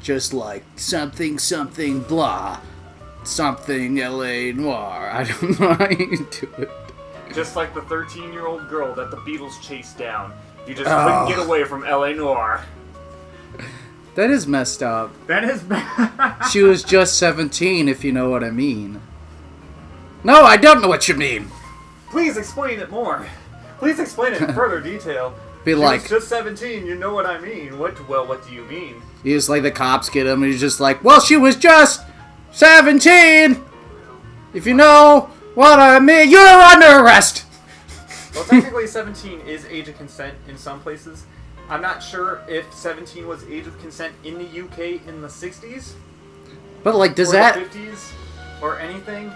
just like something, something, blah, something, L.A. Noire. I don't know how you do it. Just like the 13-year-old girl that the Beatles chased down. You just couldn't get away from L.A. Noire. That is messed up. That is bad. She was just 17, if you know what I mean. No, I don't know what you mean. Please explain it more. Please explain it in further detail. Be She like, was just 17, you know what I mean. What do you mean? he's like, the cops get him, and he's just like, well, she was just 17! If you know what I mean, you're under arrest! Well, technically 17 is age of consent in some places. I'm not sure if 17 was age of consent in the UK in the 60s. But, like, does or that... the 50s or anything?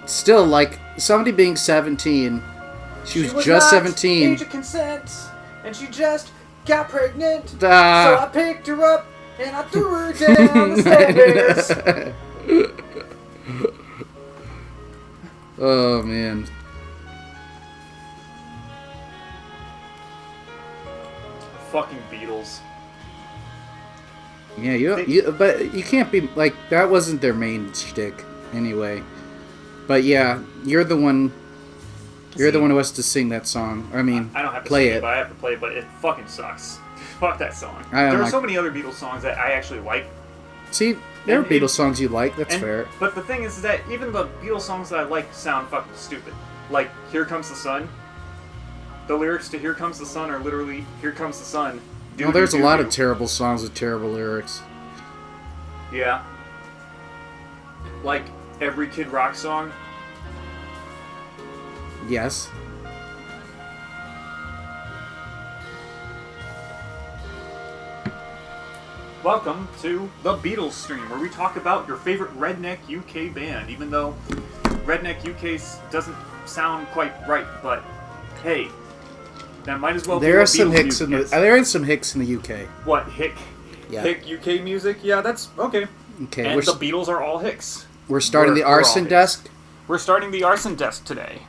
Still, like, somebody being 17, she was just not 17. Age of consent, and she just got pregnant. So Ah. I picked her up and I threw her down the stairs. Oh, man. Fucking Beatles. Yeah, but you can't be, like, that wasn't their main shtick, anyway. But yeah, you're the one who has to sing that song. I mean, I don't have to play sing it. but I have to play it, but it fucking sucks. Fuck that song. I don't There are like- so many other Beatles songs that I actually like. See, there are And Beatles it- songs you like, that's And- fair. But the thing is that even the Beatles songs that I like sound fucking stupid. Like, Here Comes the Sun. The lyrics to Here Comes the Sun are literally, Here Comes the Sun. Well, there's a lot of terrible songs with terrible lyrics. Yeah. Like, every Kid Rock song. Yes. Welcome to the Beatles stream, where we talk about your favorite redneck UK band, even though redneck UK doesn't sound quite right, but hey, that might as well be There what are some Beatles hicks music in the is. there are some hicks in the UK. What, hick? Yeah. Hick UK music? Yeah, that's okay. Okay, And the Beatles are all hicks. we're starting the we're all arson hicks. desk. We're starting the arson desk today.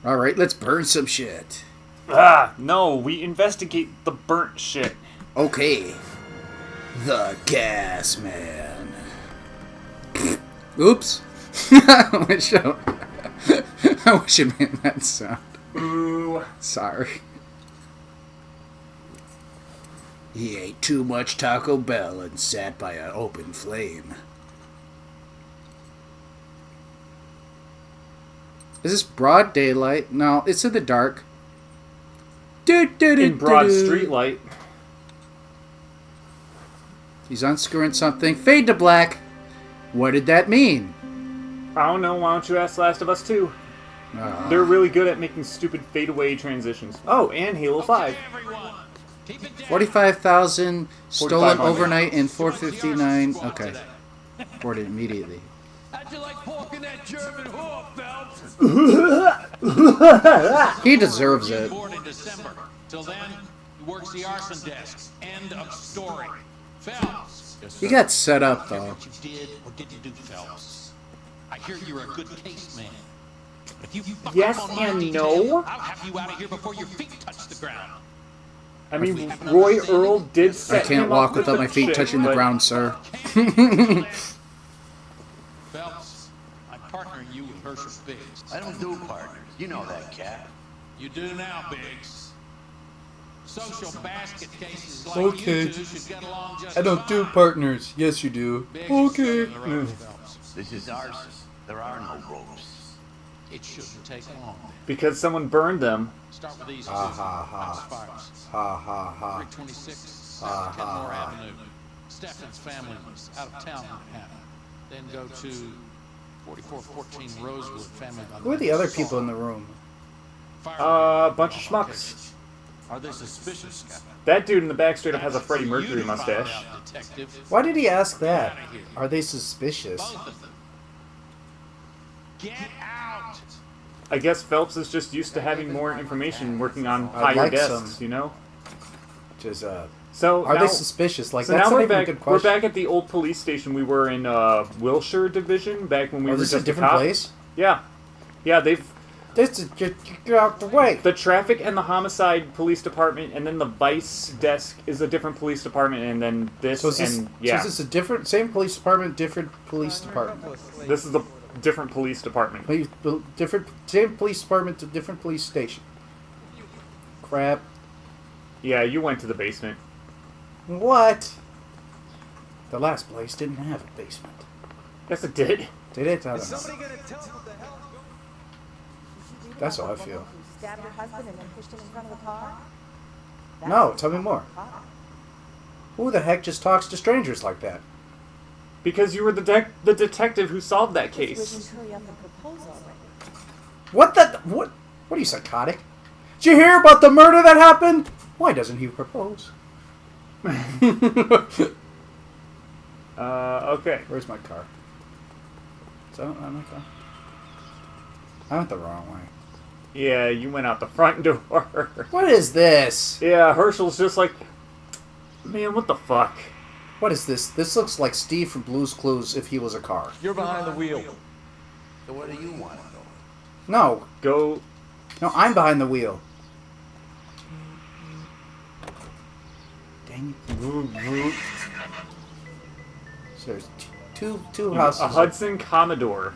All right, let's burn some shit. No, we investigate the burnt shit. Okay. The gas man. Oops. I wish it made that sound. Ooh. Sorry. He ate too much Taco Bell and sat by an open flame. Is this broad daylight? No, it's in the dark. In broad streetlight. He's unscrewing something. Fade to black. What did that mean? I don't know, why don't you ask Last of Us 2? Ah. They're really good at making stupid fadeaway transitions. Oh, and Halo 5. 45,000 stolen 4,500. overnight in 459. Okay. Board it immediately. How'd you like pork in that German whore, Phelps? He deserves it. Born in December. Till then, he works the arson desk. End of story. Phelps. He got set up, though. What you did or did you do, Phelps? I hear you're a good case man. But if you fuck Yes up on my and detail, no. I'll have you out of here before your feet touch the ground. I mean, Roy Earl did I set can't him walk up with without the my feet chick, touching the but- ground, sir. Phelps, I'm partnering you with Herschel Biggs. I don't do partners. You know that, Cap. You do now, Biggs. Social basket cases like Okay. you two should get along just I don't do fine. partners. Yes, you do. Biggs, Okay. stand the ropes, Phelps. This is arson. There are no ropes. It shouldn't take long. Because someone burned them. Start with these two. Ha, ha, ha. House fires. Ha ha ha. 326 Ha, South ha, Kenmore ha. Avenue. Steffen's family was out of town when it happened. Then go to 4414 Rosewood family. by Who are the name other of people in Saul. the room? Fire- Bunch of schmucks. Are they suspicious, Cap? That dude in the back straight up has a That's Freddie for you Mercury to find mustache. out, detective. Why did he ask that? Are they suspicious? Both of them. Get out! I guess Phelps is just used to having more information working on I'd higher like desks, some. you know? Just, So are now, they suspicious? Like, so that's now not we're even a back. good We're question. back at the old police station we were in Wilshire Division back when we Oh, were this just is a different cop. place? Yeah, yeah. They've This is just get out the way. The traffic and the homicide police department, and then the vice desk is a different police department, and then this, So is this, and yeah, so is this a different, same police department, different police department? this is the different police department. Different, same police department to different police station. Crap. Yeah, you went to the basement. What? The last place didn't have a basement. Yes, it did. Did it? I don't know. That's how I feel. You stabbed your husband and then pushed him in front of the car? No, tell me more. Who the heck just talks to strangers like that? Because you were the detective who solved that case. Hurry up and propose already. What the? What are you, psychotic? Did you hear about the murder that happened? Why doesn't he propose? Okay. Where's my car? Is that my car? I went the wrong way. Yeah, you went out the front door. What is this? Yeah, Herschel's just like, man, what the fuck? What is this? This looks like Steve from Blue's Clues if he was a car. You're behind the wheel. So where do you want to go? No. Go. No, I'm behind the wheel. Dang it. So there's two houses. A Hudson Commodore.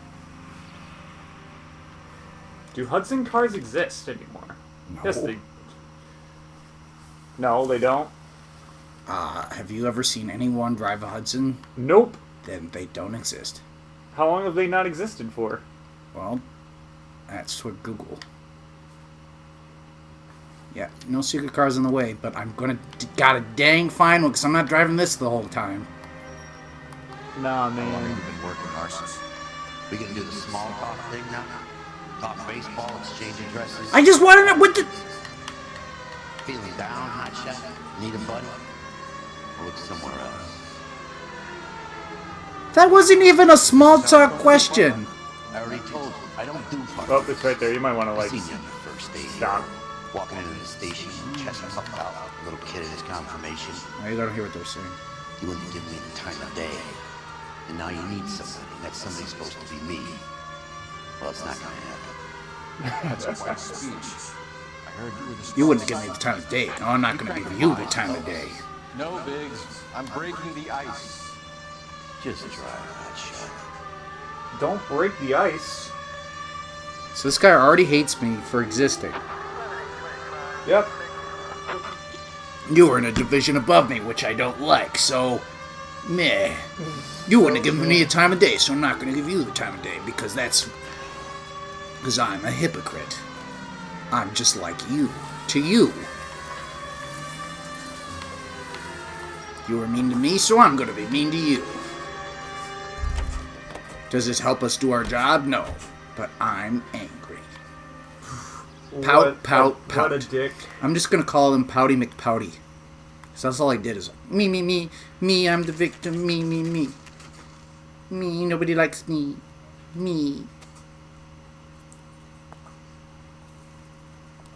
Do Hudson cars exist anymore? No. Yes, they. No, they don't. Have you ever seen anyone drive a Hudson? Nope. Then they don't exist. How long have they not existed for? Well, that's what Google. Yeah, no secret cars in the way, but I'm gotta dang find one because I'm not driving this the whole time. Nah, How long have man. you been working, Narcissus? We gonna do the small talk thing now? Talk baseball, exchange addresses? I just wanted to. What the? Feeling down, hotshot? Need a buddy? Or look somewhere else? That wasn't even a small talk question. I already told you, I don't do parties. Oh, it's right there. You might want to I like seen you on your first day here. stop. Walking into the station, chest puffed out, little kid at his confirmation. Now you gotta hear what they're saying. You wouldn't give me the time of day. And now you need somebody, and that somebody's supposed to be me. Well, it's not gonna happen. That's a white speech. I heard you were the You wouldn't give me the time of day. No, I'm not gonna give you the time of day. No, Biggs. I'm breaking the ice. Just drive that shot. Don't break the ice. So this guy already hates me for existing. Yep. You were in a division above me, which I don't like, so... Meh. You wouldn't have given me the time of day, so I'm not gonna give you the time of day, because that's... Because I'm a hypocrite. I'm just like you. To you. You were mean to me, so I'm gonna be mean to you. Does this help us do our job? No. But I'm angry. Pout, pout, pout. What a dick. I'm just gonna call him Pouty McPouty. So that's all I did is me, me, me, me, I'm the victim, me, me, me. Me, nobody likes me. Me.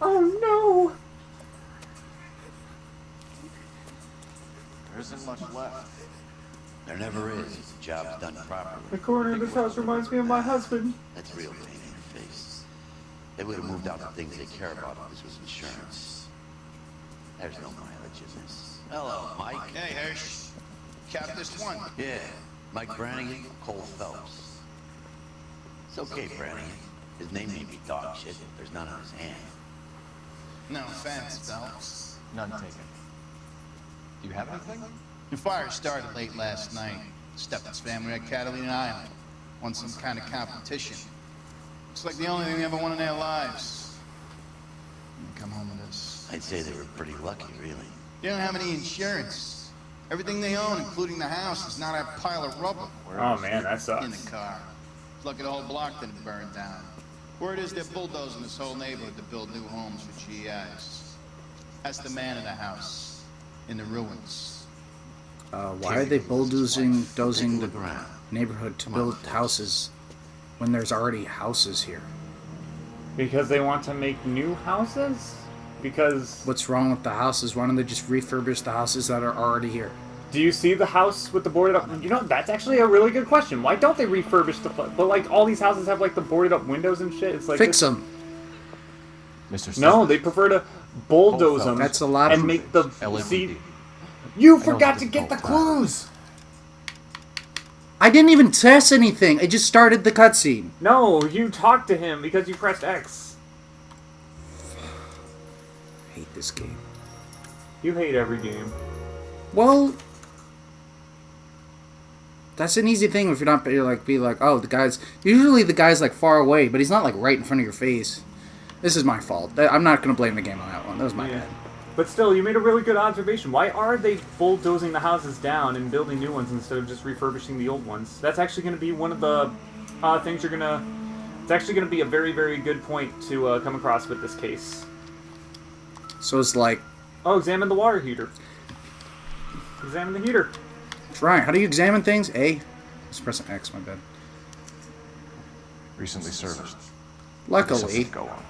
Oh no! There isn't much left. There never is if the job's done properly. The corner of this house reminds me of my husband. That's real pain in your face. They would have moved out the things they care about if this was insurance. There's no mileage in this. Hello, Mike. Hey, Hirsch. Cap this one. Yeah, Mike Brannigan, Cole Phelps. It's okay, Brannigan. His name may be dog shit, but there's none on his hand. No offense, Phelps. None taken. Do you have anything? The fire started late last night. Stephen's family at Catalina Island won some kind of competition. It's like the only thing they ever won in their lives. And come home with us. I'd say they were pretty lucky, really. They don't have any insurance. Everything they own, including the house, is not a pile of rubble Oh man, that in the sucks. car. Lucky the whole block didn't burn down. Word is they're bulldozing this whole neighborhood to build new homes for GIs. That's the man in the house, in the ruins. Why are they bulldozing Take a the look around. neighborhood to build houses when there's already houses here? Because they want to make new houses? Because... What's wrong with the houses? Why don't they just refurbish the houses that are already here? Do you see the house with the boarded up... You know, that's actually a really good question. Why don't they refurbish the... But, like, all these houses have, like, the boarded up windows and shit. It's like... Fix them. Mr. No, they prefer to bulldoze them. That's a lot and of- make the LAPD. see. You it's forgot a to get the difficult time. clues. I didn't even test anything. I just started the cutscene. No, you talked to him because you pressed X. I hate this game. You hate every game. Well, that's an easy thing if you're not be like, oh, the guy's usually the guy's like far away, but he's not like right in front of your face. This is my fault. I'm not gonna blame the game on that one. That was my bad. But still, you made a really good observation. Why are they bulldozing the houses down and building new ones instead of just refurbishing the old ones? That's actually going to be one of the things you're going to... It's actually going to be a very, very good point to come across with this case. So it's like, Oh, examine the water heater. Examine the heater. try. How do you examine things? A. Let's press an X. My bad. Recently serviced. Luckily, Something to go on.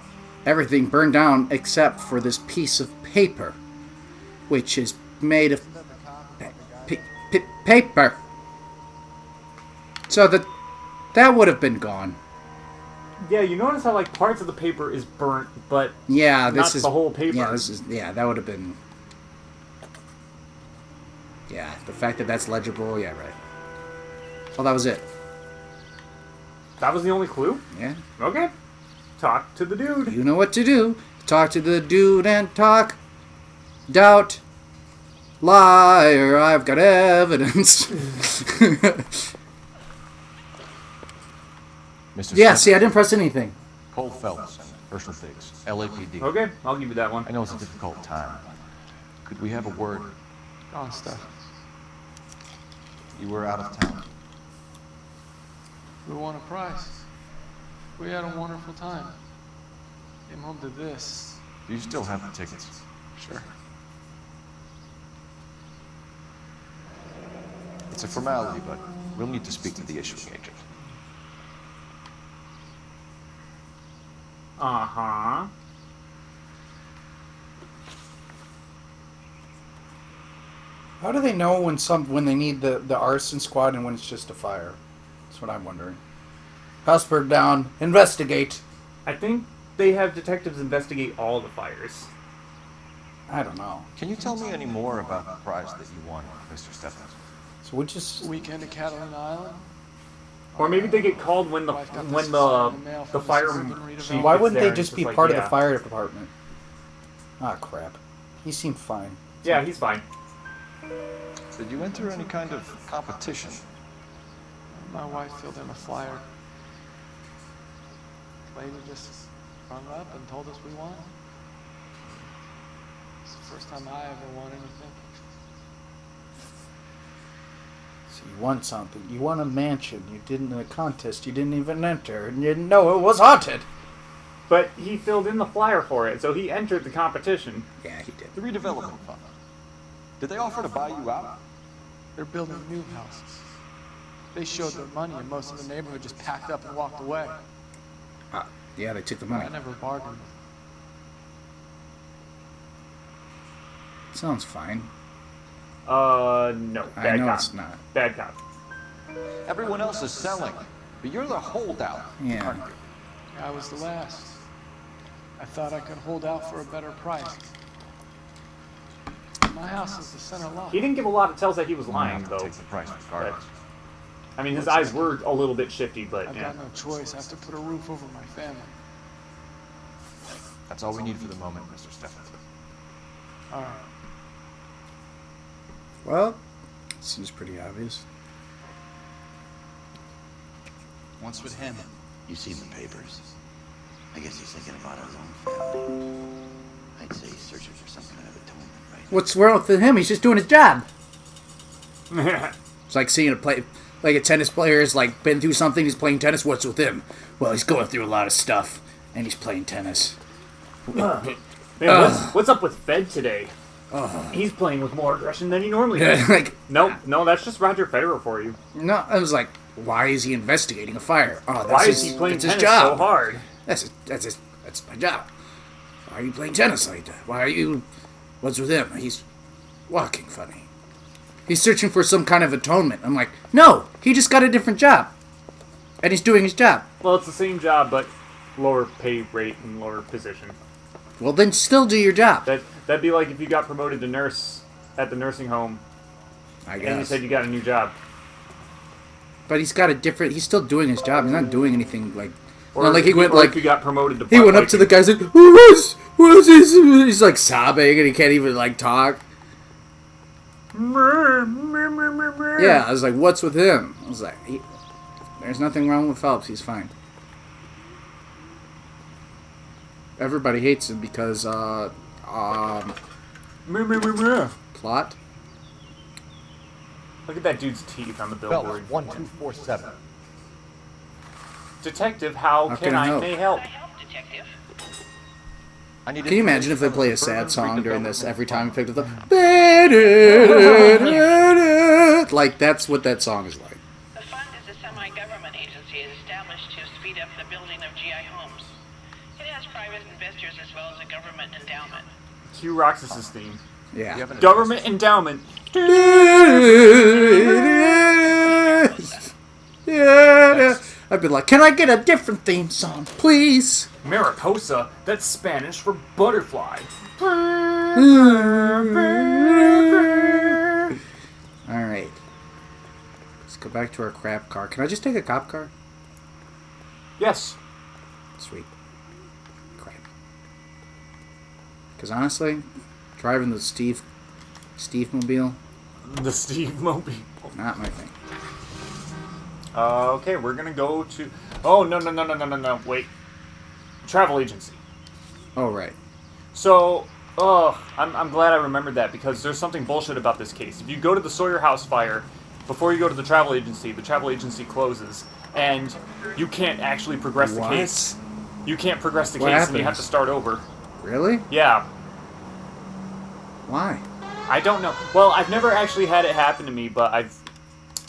everything burned down except for this piece of paper, which is made of paper. So that would have been gone. Yeah, you notice how like parts of the paper is burnt, but Yeah, this not is the whole paper. Yeah, that would have been. Yeah, the fact that that's legible. Yeah, right. Oh, that was it. That was the only clue? Yeah, Okay. Talk to the dude. you know what to do. Talk to the dude and talk. Doubt. Liar, I've got evidence. Mr. Yeah, Smith, see, I didn't press anything. Cole Phelps and Herschel Diggs, LAPD. Okay, I'll give you that one. I know it's a difficult time. Could we have a word? Oh, stuff. You were out of town. We won a prize. We had a wonderful time. Came home to this. Do you still have the tickets? Sure. It's a formality, but we'll need to speak to the issuing agent. Uh-huh. How do they know when they need the arson squad and when it's just a fire? That's what I'm wondering. House burned down. Investigate. I think they have detectives investigate all the fires. I don't know. Can you tell me any more about the prize that you won, Mr. Stephens? So we just Weekend at Catalina Island. Or maybe they get called when the Wife got this when in the mail the from fire suburban chief redevelopment. why gets wouldn't there they and just it's be like, part of yeah. the fire department? Ah, crap. He seemed fine. Yeah, he's fine. Did you enter any kind of competition? My wife filled in a flyer. Lady just rung up and told us we won. It's the first time I ever won anything. So you won something. You won a mansion. You didn't in a contest. You didn't even enter, and you didn't know it was haunted. But he filled in the flyer for it, so he entered the competition. Yeah, he did. The redevelopment fund. Did they offer to buy you out? They're building new houses. They showed their money and most of the neighborhood just packed up and walked away. Yeah, they took the money. I never bargained. Sounds fine. No. I Bad know cop. it's not. Bad cop. Everyone else is selling, but you're the holdout. Yeah. aren't you? I was the last. I thought I could hold out for a better price. My house is the center lot. He didn't give a lot of tells that he was You lying, have to though. take the price regardless. I mean, his eyes were a little bit shifty, but I've yeah. got no choice. I have to put a roof over my family. That's all we need for the moment, Mr. Stephens. All right. Well, seems pretty obvious. What's with him? You seen the papers? I guess he's thinking about his own family. I'd say he's searching for some kind of atonement, right? What's wrong with him? He's just doing his job. It's like seeing a tennis player's like been through something. He's playing tennis. What's with him? Well, he's going through a lot of stuff, and he's playing tennis. Man, what's up with Fed today? He's playing with more aggression than he normally does. Like, No, that's just Roger Federer for you. no, I was like, why is he investigating a fire? Oh, that's Why his, is he playing that's his tennis so job. hard? That's my job. Why are you playing tennis like that? Why are you? What's with him? He's walking funny. He's searching for some kind of atonement. I'm like, no, he just got a different job, and he's doing his job. Well, it's the same job, but lower pay rate and lower position. Well, then still do your job. That'd be like if you got promoted to nurse at the nursing home, I and you guess. said you got a new job. But he's got a different. He's still doing his job. He's not doing anything like. Or Not like he went or like if you got promoted to. he went up to the guy's like, what is this? He's like sobbing and he can't even like talk. Yeah, I was like, what's with him? I was like, there's nothing wrong with Phelps. He's fine. Everybody hates him because plot. Look at that dude's teeth on the Phelps, billboard. 1247. Detective, how How can can I I help? may help? I need Can you imagine if they information play a on the sad burglary song during development this every plan. time we picked up the like that's what that song is like. The fund is a semi-government agency established to speed up the building of GI homes. It has private investors as well as a government endowment. Cue Roxas's theme. Yeah. You have an Government endowment. Yeah. I'd be like, can I get a different theme song, please? Mariposa, that's Spanish for butterfly. Alright. Let's go back to our crap car. Can I just take a cop car? Yes. Sweet. Crap. Because honestly, driving the Steve Mobile, The Steve Mobile. not my thing. Okay, we're gonna go to. Oh no. Wait. Travel agency. Oh, right. So, I'm glad I remembered that because there's something bullshit about this case. If you go to the Sawyer House fire, before you go to the travel agency closes, and you can't actually progress What? the case. You can't progress the What case, and you have happens? to start over. Really? Yeah, Why? I don't know. Well, I've never actually had it happen to me, but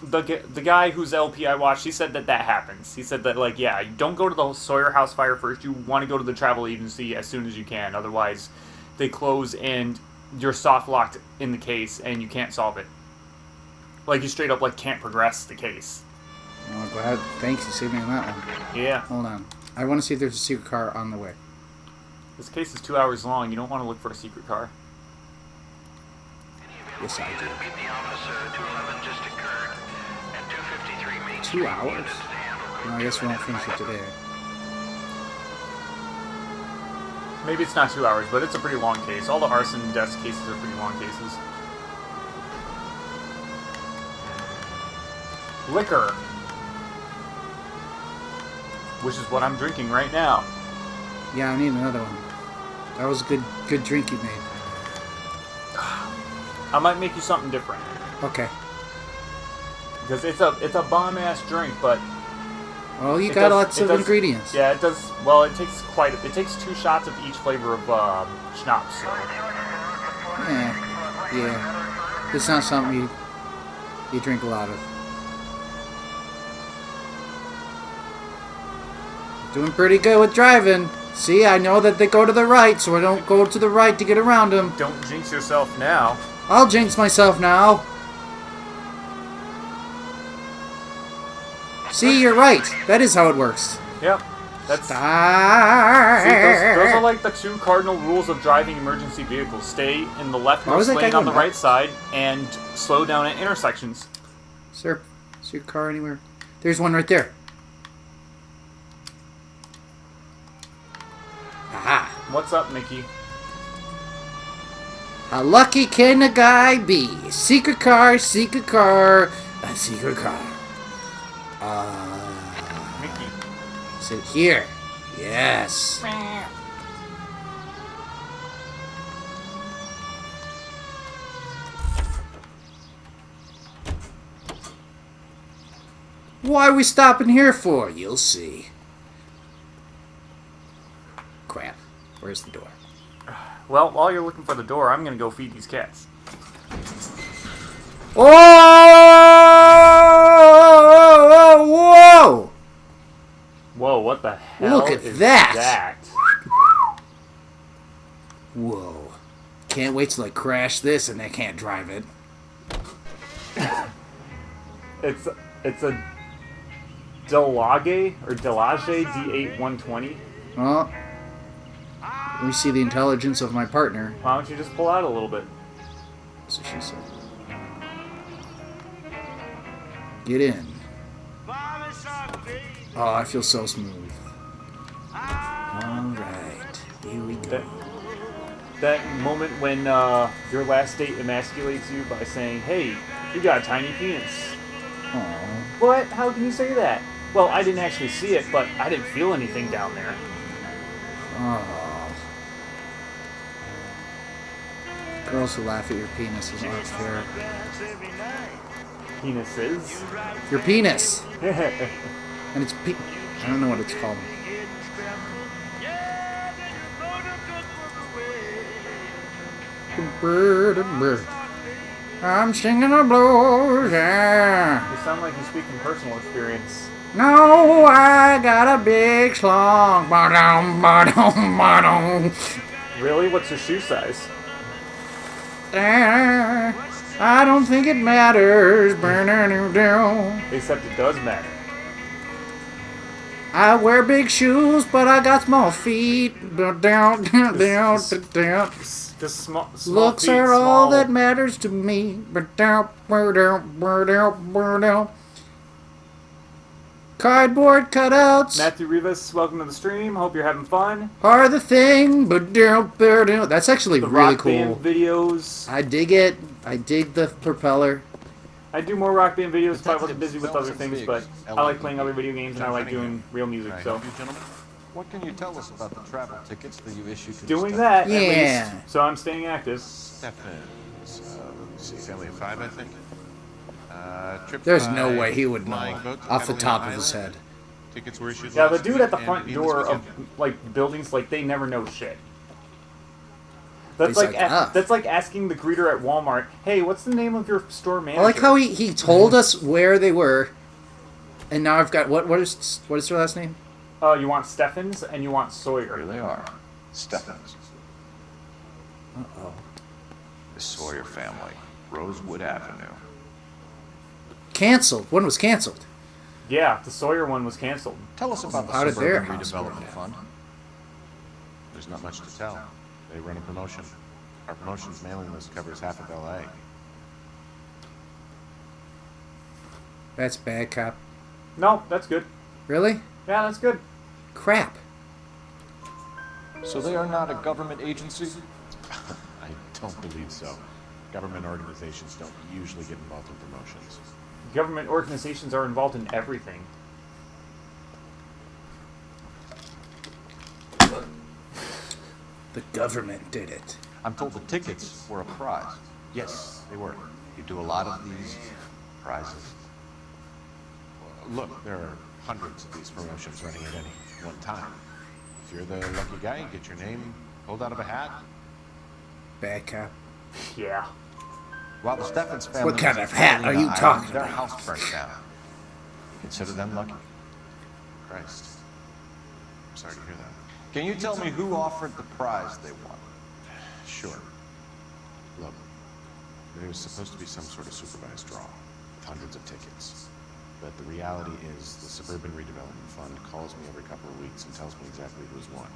the guy whose LP I watched, he said that happens. He said that, like, yeah, you don't go to the Sawyer House fire first. You want to go to the travel agency as soon as you can. Otherwise, they close and you're soft locked in the case and you can't solve it. Like, you straight up, like, can't progress the case. Oh, glad. Thanks, you saved me on that one. Yeah. Hold on. I want to see if there's a secret car on the way. This case is 2 hours long. You don't want to look for a secret car. Yes, I do. 2 hours? Well, I guess we won't finish it today. Maybe it's not 2 hours, but it's a pretty long case. All the arson and death cases are pretty long cases. Liquor. Which is what I'm drinking right now. Yeah, I need another one. That was a good drink you made. I might make you something different. Okay. Because it's a bomb-ass drink, but... Well, you it got does- lots it of does- ingredients. Yeah, it does... Well, it takes it takes 2 shots of each flavor of schnapps, so... Yeah. It's not something you drink a lot of. Doing pretty good with driving. See, I know that they go to the right, so I don't go to the right to get around them. Don't jinx yourself now. I'll jinx myself now. See, you're right. That is how it works. Yep. That's... See, Start. those are like the 2 cardinal rules of driving emergency vehicles. Stay in the Why was leftmost that guy lane on the going right side, and slow down at intersections. Sir, is your car anywhere? There's one right there. Aha. What's up, Mickey? How lucky can a guy be? Secret car, a secret car. Mickey. Sit here. Yes. Why are we stopping here for? You'll see. Crap. Where's the door? Well, while you're looking for the door, I'm gonna go feed these cats. Oh! Whoa! Whoa, what the hell Look at is that. Whoa. Can't wait till I crash this and I can't drive it. It's a Delage D8 120. Oh. We see the intelligence of my partner. Why don't you just pull out a little bit? That's what she said. Get in. Oh, I feel so smooth. Alright, here we go. That moment when your last date emasculates you by saying, "Hey, you got a tiny penis." Aww. What? How can you say that? Well, I didn't actually see it, but I didn't feel anything down there. Oh. Girls who laugh at your penis is not fair. Penises. Your penis! And it's I don't know what it's called. I'm singing the blues, yeah. You sound like you speak from personal experience. No, I got a big slong. Ba-dum, ba-dum, ba-dum. Really? What's your shoe size? I don't think it matters. Except it does matter. I wear big shoes, but I got small feet. Just small Looks feet, are all small- that matters to me. Cardboard cutouts Matthew Rivas, welcome to the stream. Hope you're having fun. are the thing. That's actually The really rock cool. band videos. I dig it. I dig the propeller. I do more rock band videos if I wasn't busy with Detectives other things, Biggs, but I like playing other video games and I like doing real music, Can I so help you, gentlemen? What can you tell us about the travel tickets that you issued to doing the that Yeah. at least. So I'm staying active. Stephens, let's see, family of 5, I think. Trip There's by no way he would know flying boat to off the Catalina top of his Island. head. Tickets were issued Yeah, the last dude week at the and front begin this door of weekend. like buildings, like they never know shit. That's He's like, like, "Ah." that's like asking the greeter at Walmart, "Hey, what's the name of your store manager?" I like how he told us where they were, and now I've got what is their last name? You want Stephens and you want Sawyer. Here they are. Stephens. Uh-oh. The Sawyer family. Rosewood Avenue. Canceled. One was canceled. Yeah, the Sawyer one was canceled. Tell us about the How did their Suburban house burn Redevelopment down? Fund. There's not much to tell. They run a promotion. Our promotion's mailing list covers half of LA. That's bad, cop. No, that's good. Really? Yeah, that's good. Crap. So they are not a government agency? I don't believe so. Government organizations don't usually get involved in promotions. Government organizations are involved in everything. The government did it. I'm told the tickets were a prize. Yes, they were. You do a lot of these prizes. Look, there are hundreds of these promotions running at any one time. If you're the lucky guy, you get your name pulled out of a hat. Bad cop. Yeah. While the Stephens family What kind was of hat Catalina are you Island, talking their about? house burnt down. Consider them lucky. Christ. I'm sorry to hear that. Can you tell me who offered the prize they won? Sure. Look, there's supposed to be some sort of supervised draw with hundreds of tickets. But the reality is the Suburban Redevelopment Fund calls me every couple of weeks and tells me exactly who's won.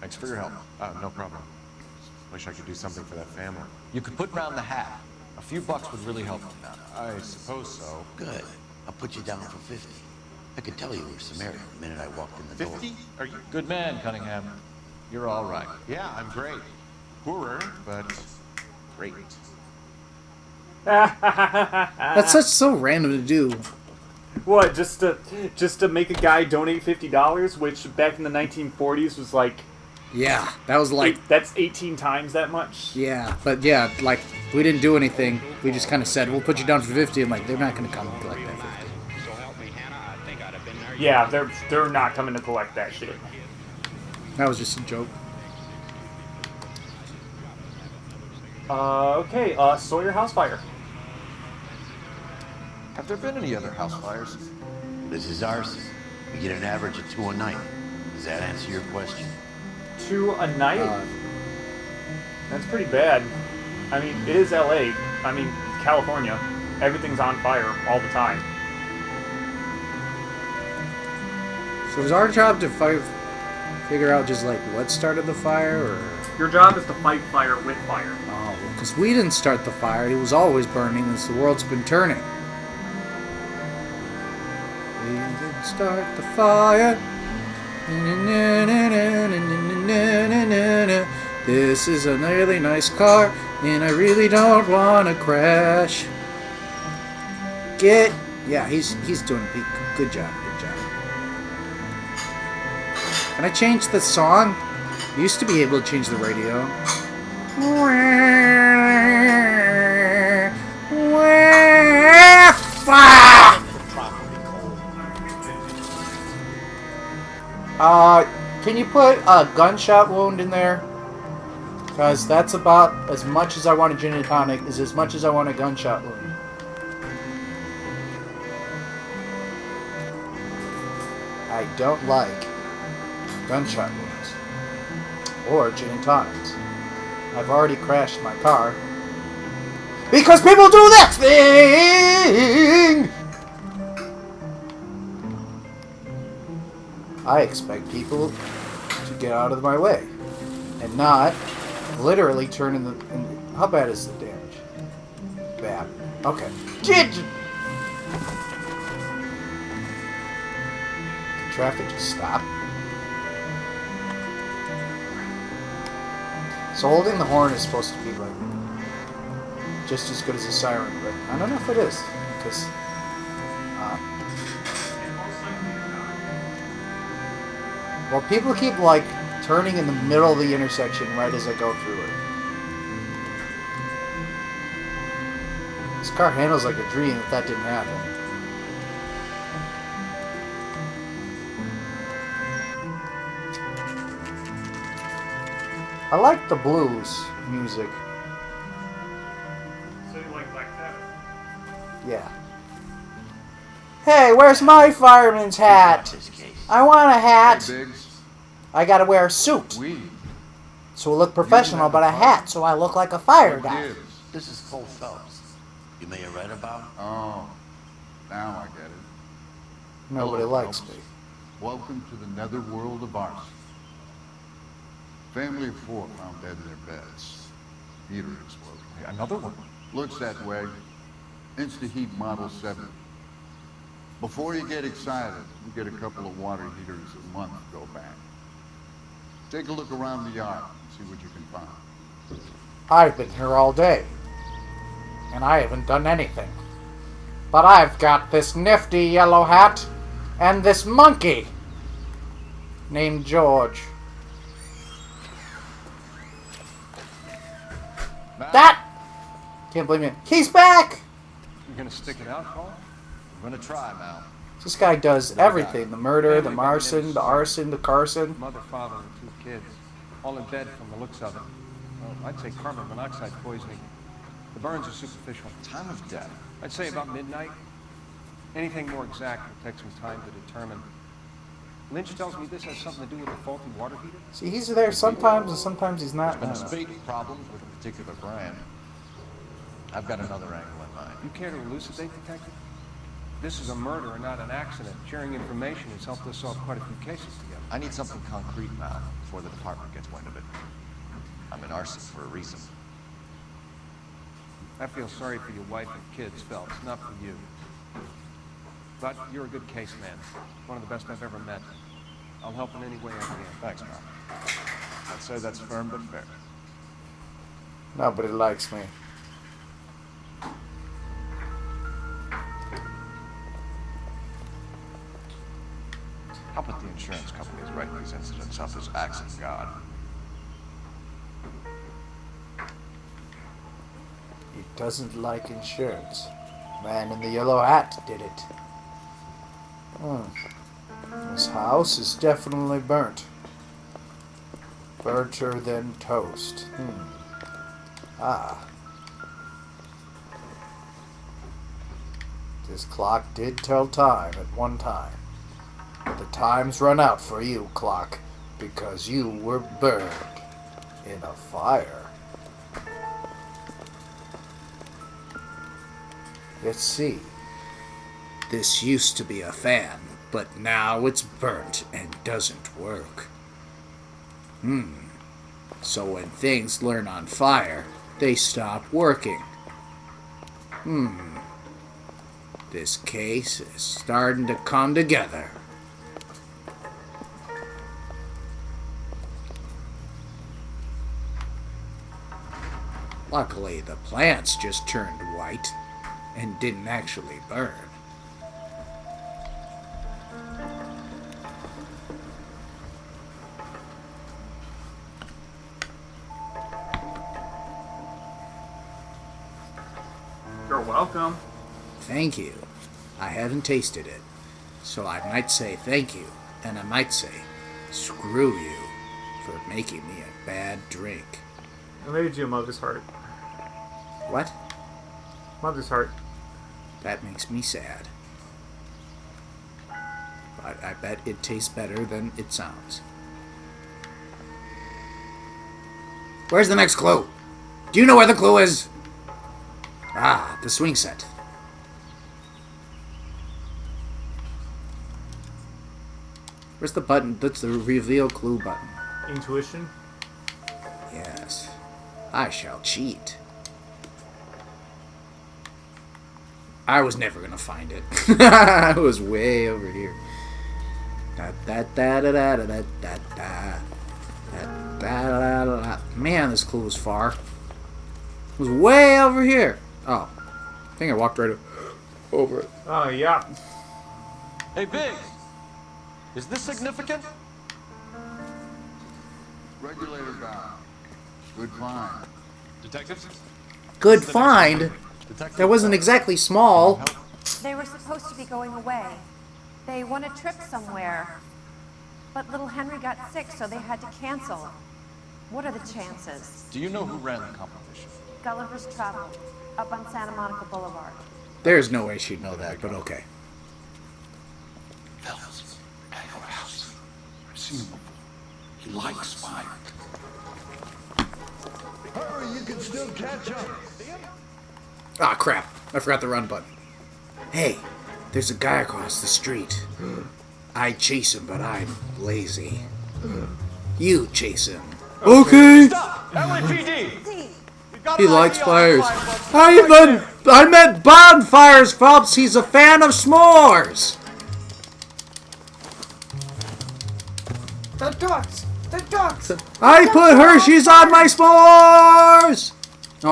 Thanks for your help. No problem. Wish I could do something for that family. You could put round the hat. A few bucks would really help them out. I suppose so. Good. I'll put you down for 50. I could tell you were Samaritan the minute I walked in the door. 50? Are you? Good man, Cunningham. You're all right. Yeah, I'm great. Poorer, but great. That's so random to do. What? Just to make a guy donate $50, which back in the 1940s was like Yeah, that was like, that's 18 times that much. yeah, but yeah, like we didn't do anything. We just kind of said we'll put you down for 50. I'm like, they're not gonna come and collect that 50. Yeah, they're not coming to collect that shit. That was just a joke. Okay. Sawyer House Fire. Have there been any other house fires? This is ours. We get an average of 2 a night. Does that answer your question? 2 a night. Uh, That's pretty bad. I mean, it is LA. I mean, California. Everything's on fire all the time. So it was our job to figure out just like what started the fire, or? Your job is to fight fire with fire. Oh, because we didn't start the fire. It was always burning as the world's been turning. We didn't start the fire. This is a really nice car, and I really don't want to crash. Yeah, he's doing a good job. Good job. Can I change the song? I used to be able to change the radio. Can you put a gunshot wound in there? Because that's about as much as I want a gin and tonic, is as much as I want a gunshot wound. I don't like gunshot wounds or gin and tonics. I've already crashed my car because people do that thing. I expect people to get out of my way and not literally turn in the. How bad is the damage? Bad. Okay. Did traffic just stop? So holding the horn is supposed to be like just as good as a siren, but I don't know if it is because. Well, people keep like turning in the middle of the intersection right as I go through it. This car handles like a dream if that didn't happen. I like the blues music. So you like Black Sabbath? Yeah. Hey, where's my fireman's hat? I want a hat. Hey, Biggs. I gotta wear a suit. So I look professional, but a hat so I look like a fire guy. This is Cole Phelps. You may have read about him? Oh, now I get it. Nobody Hello, likes Phelps. me. Welcome to the netherworld of arson. Family of 4 found dead in their beds. Heater exploded. Another one. Looks that way. Insta-heat Model 7. Before you get excited, we get a couple of water heaters a month to go back. Take a look around the yard and see what you can find. I've been here all day, and I haven't done anything. But I've got this nifty yellow hat, and this monkey named George. That! Can't believe it. He's back! You're gonna stick it out, Paul? I'm gonna try, Mal. This guy does everything. The murder, the arson, the Carson. Mother, father, and 2 kids. All in bed from the looks of it. Well, I'd say carbon monoxide poisoning. The burns are superficial. Time of death. I'd say about midnight. Anything more exact will take some time to determine. Lynch tells me this has something to do with the faulty water heater. See, he's there sometimes, and sometimes he's not. There's been spate problems with a particular brand. I've got another angle in mind. You care to elucidate, Detective? This is a murder and not an accident. Sharing information has helped us solve quite a few cases together. I need something concrete, Mal, before the department gets wind of it. I'm in arson for a reason. I feel sorry for your wife and kids, Phelps, not for you. But you're a good case man. One of the best I've ever met. I'll help in any way I can. Thanks, Mal. I'd say that's firm but fair. Nobody likes me. How about the insurance companies write these incidents up as acts of God? He doesn't like insurance. Man in the yellow hat did it. This house is definitely burnt. Burter than toast. This clock did tell time at one time. But the time's run out for you, clock, because you were burned in a fire. Let's see. This used to be a fan, but now it's burnt and doesn't work. So when things learn on fire, they stop working. This case is starting to come together. Luckily, the plants just turned white and didn't actually burn. You're welcome. Thank you. I haven't tasted it, so I might say thank you, and I might say screw you for making me a bad drink. I made you a mother's heart. What? Mother's heart. That makes me sad. But I bet it tastes better than it sounds. Where's the next clue? Do you know where the clue is? Ah, the swing set. Where's the button? That's the reveal clue button. Intuition. Yes. I shall cheat. I was never gonna find it. I was way over here. Da da da da da da da da da da da da. Man, this clue was far. It was way over here. Oh, I think I walked right over it. Oh, yeah. Hey, Biggs! Is this significant? Regulator valve. Good find. Detectives? Good find. That wasn't exactly small. They were supposed to be going away. They won a trip somewhere. But little Henry got sick, so they had to cancel. What are the chances? Do you know who ran the competition? Gulliver's Travel, up on Santa Monica Boulevard. There's no way she'd know that, but okay. Fellas, at your house. I've seen him before. He likes fire. Hurry, you can still catch up. Ah, crap. I forgot the run button. Hey, there's a guy across the street. I'd chase him, but I'm lazy. You chase him. Okay. LAPD! He likes fires. I meant bonfires, Phelps. He's a fan of s'mores. The ducks! The ducks! I put Hershey's on my s'mores. No,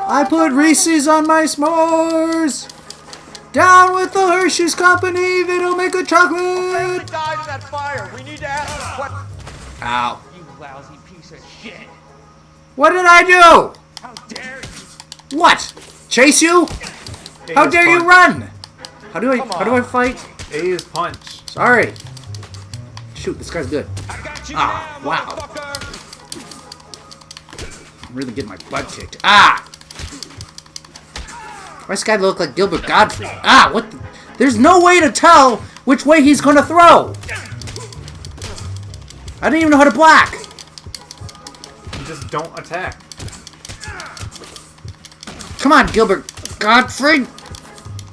I put Reese's on my s'mores. Down with the Hershey's Company. They don't make a chocolate. Died in that fire. We need to ask what. Ow. You lousy piece of shit. What did I do? How dare you? What? Chase you? How dare you run? How do I fight? A is punch. Sorry. Shoot, this guy's good. I got you Ah, now, wow. motherfucker. I'm really getting my butt kicked. Ah! Why does this guy look like Gilbert Godfrey? Ah, what the? There's no way to tell which way he's gonna throw. I didn't even know how to block. You just don't attack. Come on, Gilbert Godfrey.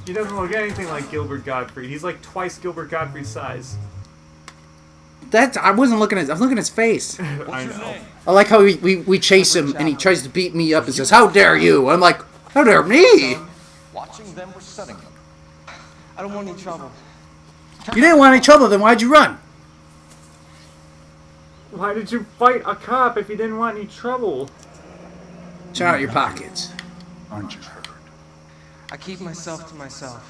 He doesn't look anything like Gilbert Gottfried. He's like twice Gilbert Gottfried's size. I wasn't looking at his, I was looking at his face. I know. I like how we chase him and he tries to beat me up and says, "How dare you?" I'm like, "How dare me?" Watching them or setting them? I don't want any trouble. You didn't want any trouble, then why'd you run? Why did you fight a cop if you didn't want any trouble? Check out your pockets. Aren't you hurt? I keep myself to myself.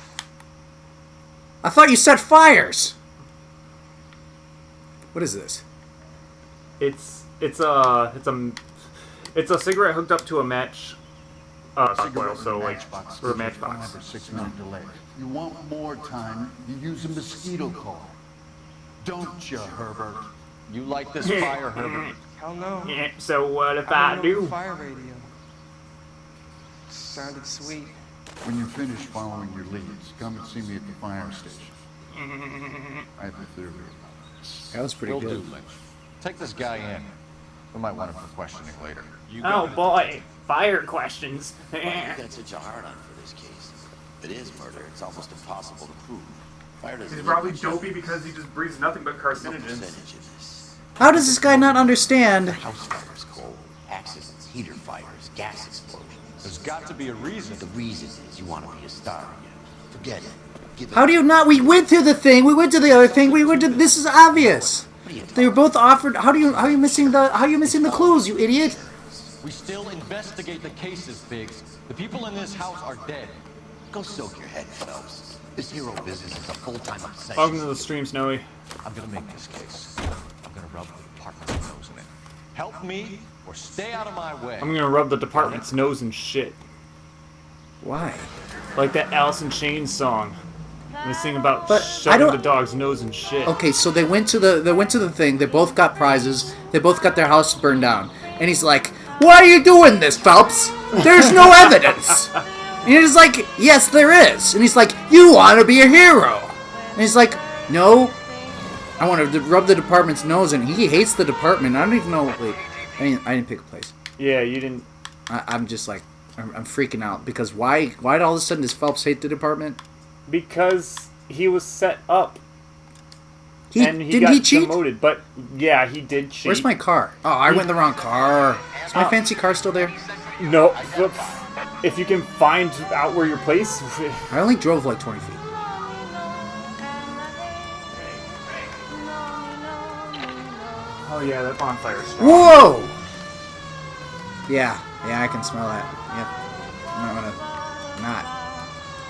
I thought you set fires. What is this? It's a cigarette hooked up to a match. Coil, so like or a matchbox. 6-minute delay. You want more time? You use a mosquito coil. Don't you, Herbert? You like this fire, Herbert? Hell no. Yeah, so what if I I went over do? the fire radio. Sounded sweet. When you finish following your leads, come and see me at the fire station. I have a theory about this. That was pretty Will good. do, Lynch. Take this guy in. We might want him for questioning later. You Oh boy, fire questions. Why you got such a hard on for this case? If it is murder, it's almost impossible to prove. Fire doesn't He's leave probably much dopey because he just breathes nothing but no carcinogens. percentage in this. How does this guy not understand? House fires, Cole. Accidents, heater fires, gas explosions. There's got to be a reason. The reason is you want to be a star again. Forget it. Give it How do you not? We went to the thing. We went to the other thing. We went to. This is obvious. They were both offered. How are you missing the clues? You idiot. We still investigate the cases, Biggs. The people in this house are dead. Go soak your head, Phelps. This hero business is a full-time obsession. Welcome to the stream, Snowy. I'm gonna make this case. I'm gonna rub the department's nose in it. Help me or stay out of my way. I'm gonna rub the department's nose in shit. Why? Like that Alice in Chains song. They sing about But I shoving don't- the dog's nose in shit. Okay, so they went to the thing. They both got prizes. They both got their house burned down. And he's like, "Why are you doing this, Phelps? There's no evidence." And he's like, "Yes, there is." And he's like, "You want to be a hero." And he's like, "No, I want to rub the department's nose." And he hates the department. I don't even know. Wait, I didn't pick a place. Yeah, you didn't. I'm just like, I'm freaking out because why did all of a sudden does Phelps hate the department? Because he was set up. And he Didn't got he cheat? demoted. But yeah, he did cheat. Where's my car? Oh, I went in the wrong car. Is my fancy car still there? No. If you can find out where your place. I only drove like 20 feet. Oh yeah, that bonfire's strong. Whoa! Yeah, I can smell that. Yep. I might want to not.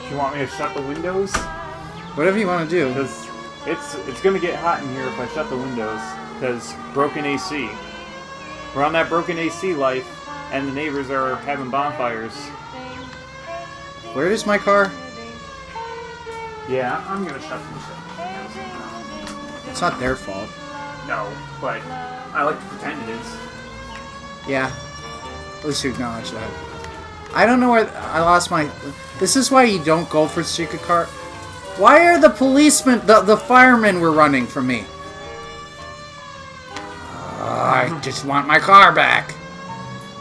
You want me to shut the windows? Whatever you want to do. Because it's gonna get hot in here if I shut the windows. Because broken AC. We're on that broken AC life, and the neighbors are having bonfires. Where is my car? Yeah, I'm gonna shut some shit. It's not their fault. No, but I like to pretend it is. Yeah. At least you acknowledge that. I don't know where I lost my. This is why you don't go for secret car. Why are the policemen, the firemen were running from me? I just want my car back.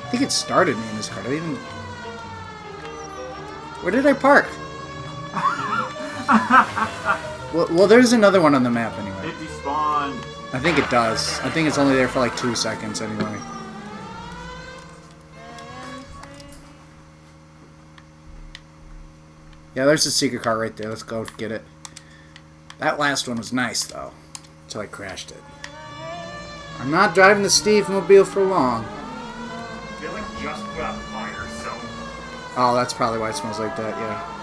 I think it started me in this car. Did I even... Where did I park? well, there's another one on the map anyway. It despawned. I think it does. I think it's only there for like 2 seconds anyway. Yeah, there's the secret car right there. Let's go get it. That last one was nice, though. Until I crashed it. I'm not driving the Steve Mobile for long. They like just put out the fire, so. Oh, that's probably why it smells like that, yeah.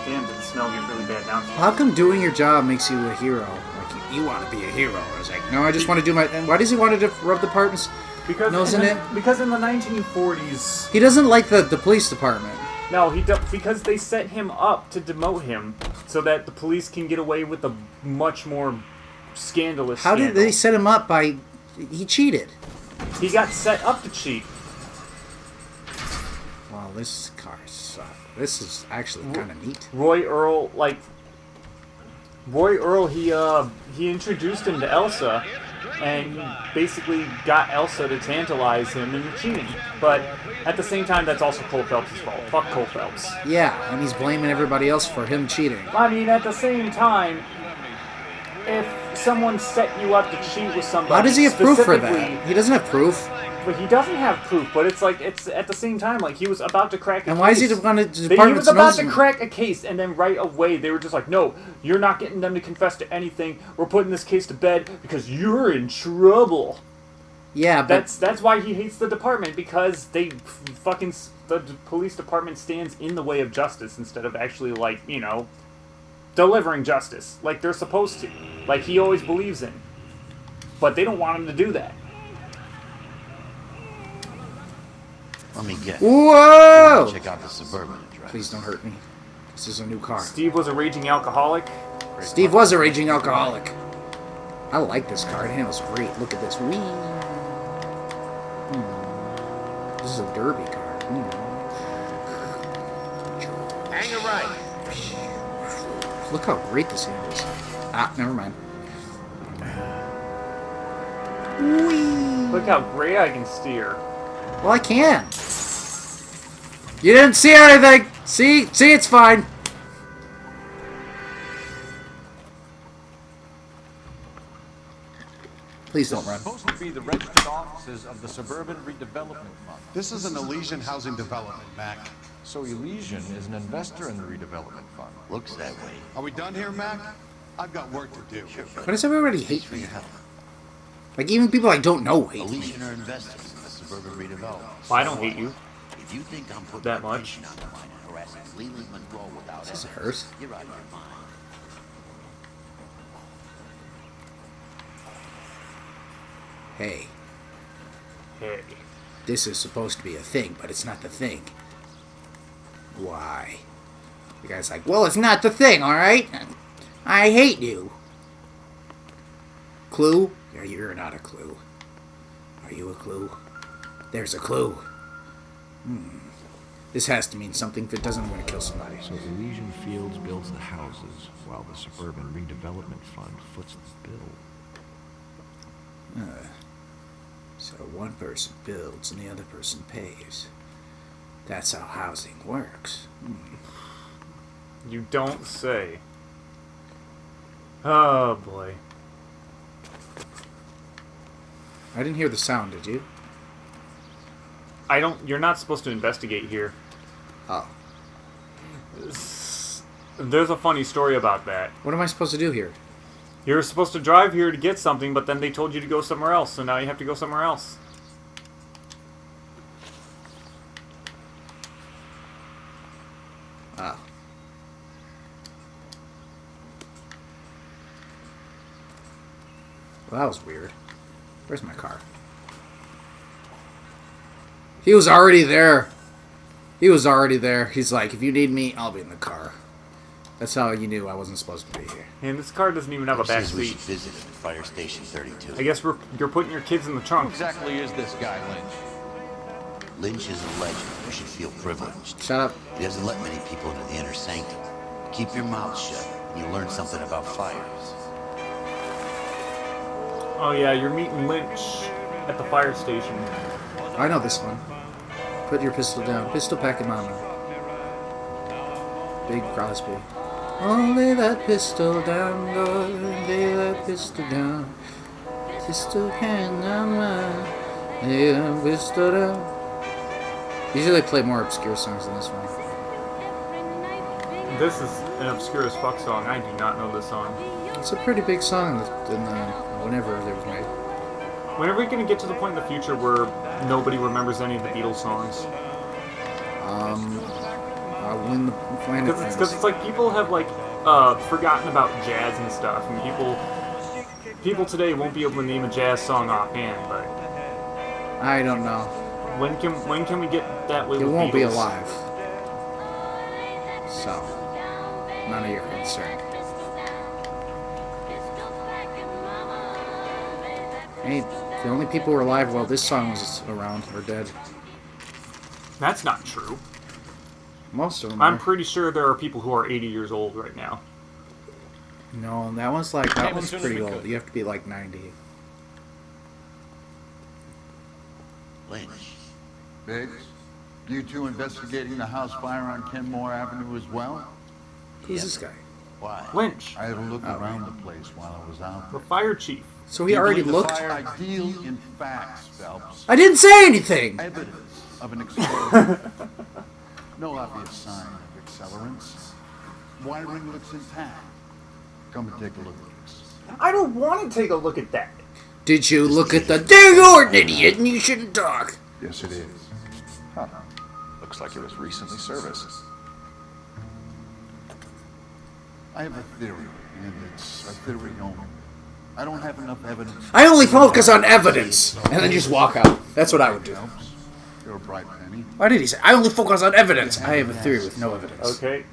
Damn, did the smell get really bad now? How come doing your job makes you a hero? Like, you want to be a hero. I was like, no, I just want to do my... And why does he want to rub the department's nose in it? Because in the 1940s... He doesn't like the police department. No, because they set him up to demote him so that the police can get away with a much more scandalous How did scandal. they set him up by... He cheated. He got set up to cheat. Wow, this car sucks. This is actually kind of neat. Roy Earl, he introduced him to Elsa, and he basically got Elsa to tantalize him into cheating. But at the same time, that's also Cole Phelps' fault. Fuck Cole Phelps. Yeah, and he's blaming everybody else for him cheating. I mean, at the same time, if someone set you up to cheat with somebody, How does he have proof for specifically- that? He doesn't have proof. But he doesn't have proof. But it's at the same time, like he was about to crack a And why is case. he wanted He department's was about nose to in- crack a case, and then right away they were just like, "No, you're not getting them to confess to anything. We're putting this case to bed because you're in trouble." Yeah, but... That's why he hates the department, because the police department stands in the way of justice instead of actually, like, you know, delivering justice like they're supposed to, like he always believes in. But they don't want him to do that. Let me guess. Whoa! Check out the Suburban address. Please don't hurt me. This is a new car. Steve was a raging alcoholic. Steve was a raging alcoholic. I like this car. It handles great. Look at this. Whee! This is a derby car. Hang it right. Look how great this handles. Ah, never mind. Whee! Look how great I can steer. Well, I can. You didn't see anything. See, it's fine. Please don't run. It's supposed to be the registered offices of the Suburban Redevelopment Fund. This is an Elysian housing development, Mac. So Elysian is an investor in the redevelopment fund. Looks that way. Are we done here, Mac? I've got work to do. Why does everybody hate For me? your help. Like, even people I don't know hate me. Elysian are investors in the suburban redevelopment. Well, I don't hate you. If you think I'm putting That my much. patient on the line and harassing Leland Monroe without This is evidence, hers. you're out of your mind. Hey, Hey. this is supposed to be a thing, but it's not the thing. Why? The guy's like, well, it's not the thing, alright? I hate you. Clue? You're not a clue. Are you a clue? There's a clue. This has to mean something if it doesn't want to kill somebody. So Elysian Fields builds the houses, while the Suburban Redevelopment Fund foots the bill. So one person builds and the other person pays. That's how housing works. You don't say. Oh, boy. I didn't hear the sound, did you? You're not supposed to investigate here. Oh. There's a funny story about that. What am I supposed to do here? You were supposed to drive here to get something, but then they told you to go somewhere else, so now you have to go somewhere else. Oh. Well, that was weird. Where's my car? He was already there. He was already there. He's like, if you need me, I'll be in the car. That's how you knew I wasn't supposed to be here. And this car doesn't even have a back Says we seat. should visit Fire Station 32. I guess you're putting your kids in the Who trunk. exactly is this guy, Lynch? Lynch is a legend. You should feel privileged. Shut up. He doesn't let many people into the inner sanctum. Keep your mouth shut, and you'll learn something about fires. Oh yeah, you're meeting Lynch at the fire station. I know this one. Put your pistol down. Pistol pack him on. Big Crosby. Oh, lay that pistol down, Lord. Lay that pistol down. Pistol can down, man. Lay that pistol down. Usually they play more obscure songs than this one. This is an obscure as fuck song. I do not know this song. It's a pretty big song whenever it was made. When are we going to get to the point in the future where nobody remembers any of the Beatles songs? When the planet Because it's like people have like forgotten about jazz and stuff, and people today won't be able to name a jazz song offhand. But I don't know. when can we get that way? It with won't be Beatles? alive. So, none of your concern. Hey, the only people who are alive while this song was around are dead. That's not true. Most of them I'm are. pretty sure there are people who are 80 years old right now. No, that one's pretty old. You have to be like 90. Lynch. Biggs, you two investigating the house fire on Kenmore Avenue as well? Who's this guy? Why? Lynch, I had a look around the place while I was out the there. fire chief. So Do he you already believe the looked? fire? I deal in facts, Phelps. I didn't say anything! Evidence of an explosion. No obvious sign of accelerants. Wiring looks intact. Come and take a look at this. I don't want to take a look at that. Did you look at the... There you're an idiot and you shouldn't talk! Yes, it is. Huh. Looks like it was recently serviced. I have a theory, and it's a theory only. I don't have enough evidence. I only focus on evidence! And then just walk out. That's what I would do. Phelps, you're a bright penny. Why did he say, I only focus on evidence? I have a theory with no evidence. Okay,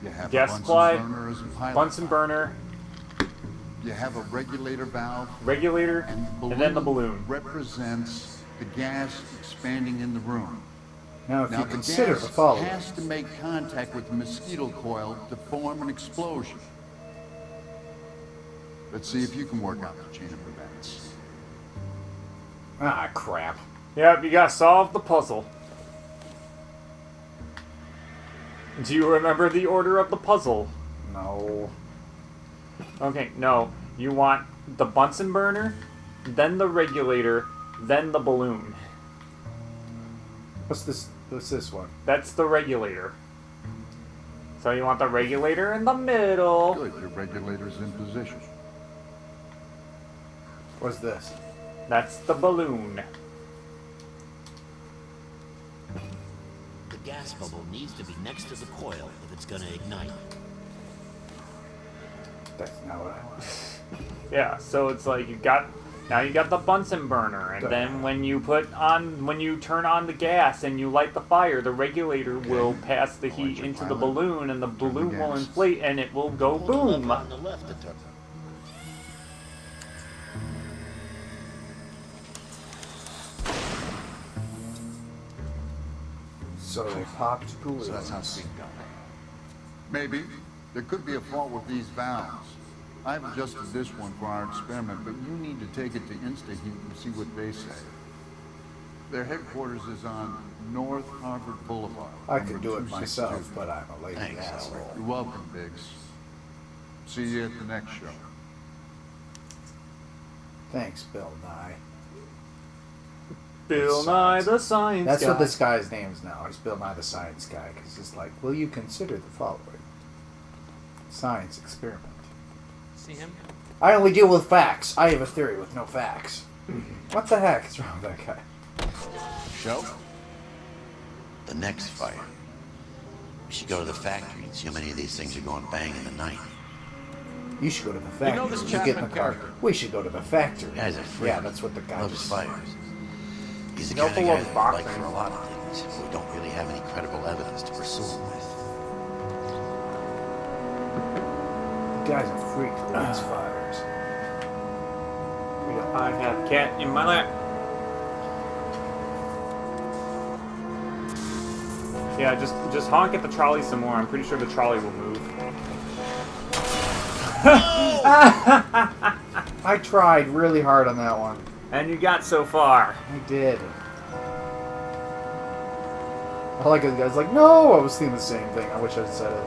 You have gas a supply, Bunsen burner as a pilot. Bunsen burner, You have a regulator valve. regulator, And and then the balloon. represents the gas expanding in the room. Now, if Now, you the consider gas the following. has to make contact with the mosquito coil to form an explosion. Let's see if you can work out the chain of events. Ah, crap. Yep, you gotta solve the puzzle. Do you remember the order of the puzzle? No. Okay, no. You want the Bunsen burner, then the regulator, then the balloon. What's this? What's this one? That's the regulator. So you want the regulator in the middle. Good, your regulator's in position. What's this? That's the balloon. The gas bubble needs to be next to the coil if it's gonna ignite. That's not what I want. Yeah, so it's like you got the Bunsen burner, and then when you turn on the gas and you light the fire, the regulator will pass the heat into the balloon, and the balloon will inflate, and it will go boom. On the left, the turn. So they popped balloons. So that's how it's being done. Maybe. There could be a fault with these valves. I've adjusted this one for our experiment, but you need to take it to InstaHeat and see what they say. Their headquarters is on North Harvard Boulevard. I could do it myself, but I'm a lazy Thanks, asshole. You're welcome, Biggs. See you at the next show. Thanks, Bill Nye. Bill Nye the Science That's Guy. what this guy's name is now. He's Bill Nye the Science Guy, because it's like, will you consider the following? Science experiment. See him? I only deal with facts. I have a theory with no facts. What the heck is wrong with that guy? Show? The next fire. We should go to the factory and see how many of these things are going bang in the night. You should go to the factory. know this You get in the Chapman car. character? We should go to the factory. Guy's a freak. Yeah, that's what the guy Loves just fires. He's the You know, kind of full guy of that we like boxing. for a lot of things, but we don't really have any credible evidence to pursue him with. The guy's a freak who likes fires. We don't. I have cat in my lap. Yeah, just honk at the trolley some more. I'm pretty sure the trolley will move. I tried really hard on that one. And you got so far. I did. I like it. The guy's like, no! I was thinking the same thing. I wish I'd said it.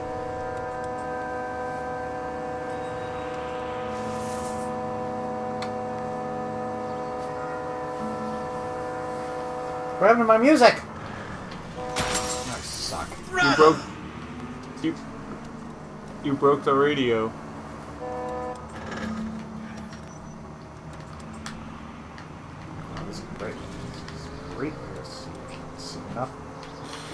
What happened to my music? I suck. You broke the radio. Oh, this is great. This is great. See nothing.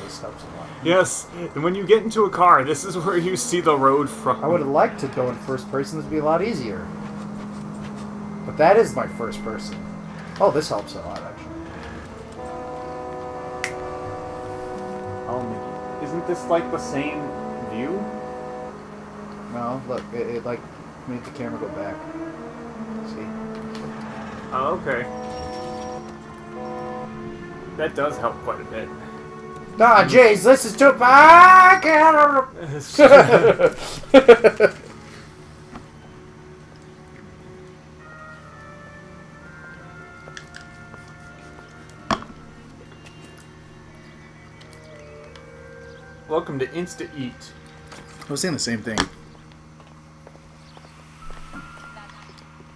This helps a lot. Yes, and when you get into a car, this is where you see the road from. I would have liked to go in first person. This would be a lot easier. But that is my first person. Oh, this helps a lot, actually. Oh, Mickey. Isn't this like the same view? No, look, it like made the camera go back. See? Oh, okay. That does help quite a bit. Ah, jeez, this is too bad. Welcome to Insta Eat. I was saying the same thing.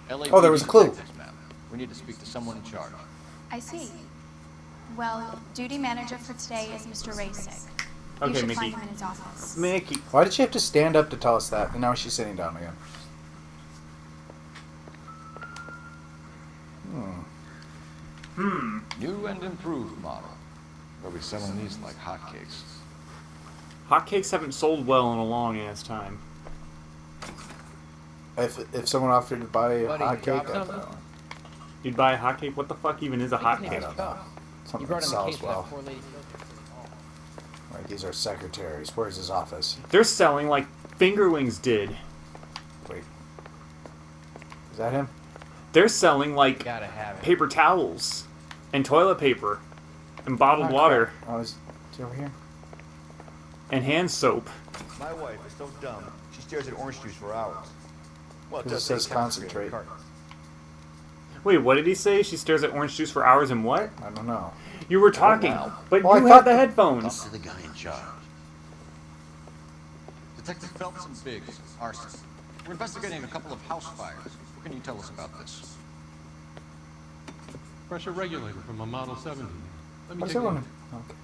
Oh, there was a clue. We need to speak to someone in charge. I see. Well, duty manager for today is Mr. Rasick. Okay, You should Mickey. find him in his office. Mickey. Why did she have to stand up to tell us that? And now she's sitting down again. New and improved model. They'll be selling these like hotcakes. Hotcakes haven't sold well in a long ass time. If someone offered to buy a Buddy, hot cake, drop something? You'd buy a hotcake? What the fuck even is a hotcake? I don't know. You Something brought that in the case sells for that well. poor lady. Right, these are secretaries. Where's his office? They're selling like Fingerlings did. Wait. Is that him? They're selling like Gotta have it. paper towels and toilet paper and bottled Oh, water crap. Oh, is he over here? and hand soap. My wife is so dumb, she stares at orange juice for hours. Well, Because it says concentrate. Wait, what did he say? She stares at orange juice for hours and what? I don't know. You were talking, wow. but Well, I you thought had the that- headphones. Talk to the guy in charge. Detective Phelps and Biggs, arson. We're investigating a couple of house fires. What can you tell us about this? Pressure regulator from a Model 70. Let me What's take that a one? look. Okay.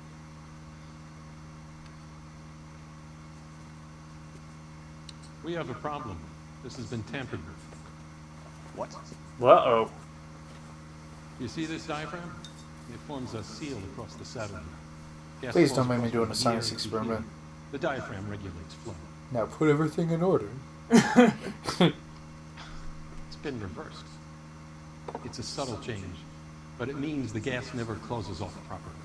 We have a problem. This has been tampered with. What? Uh-oh. You see this diaphragm? It forms a seal across the saddle. Gas Please flows don't make me across do from a the science air to experiment. here. The diaphragm regulates flow. Now put everything in order. It's been reversed. It's a subtle change, but it means the gas never closes off properly.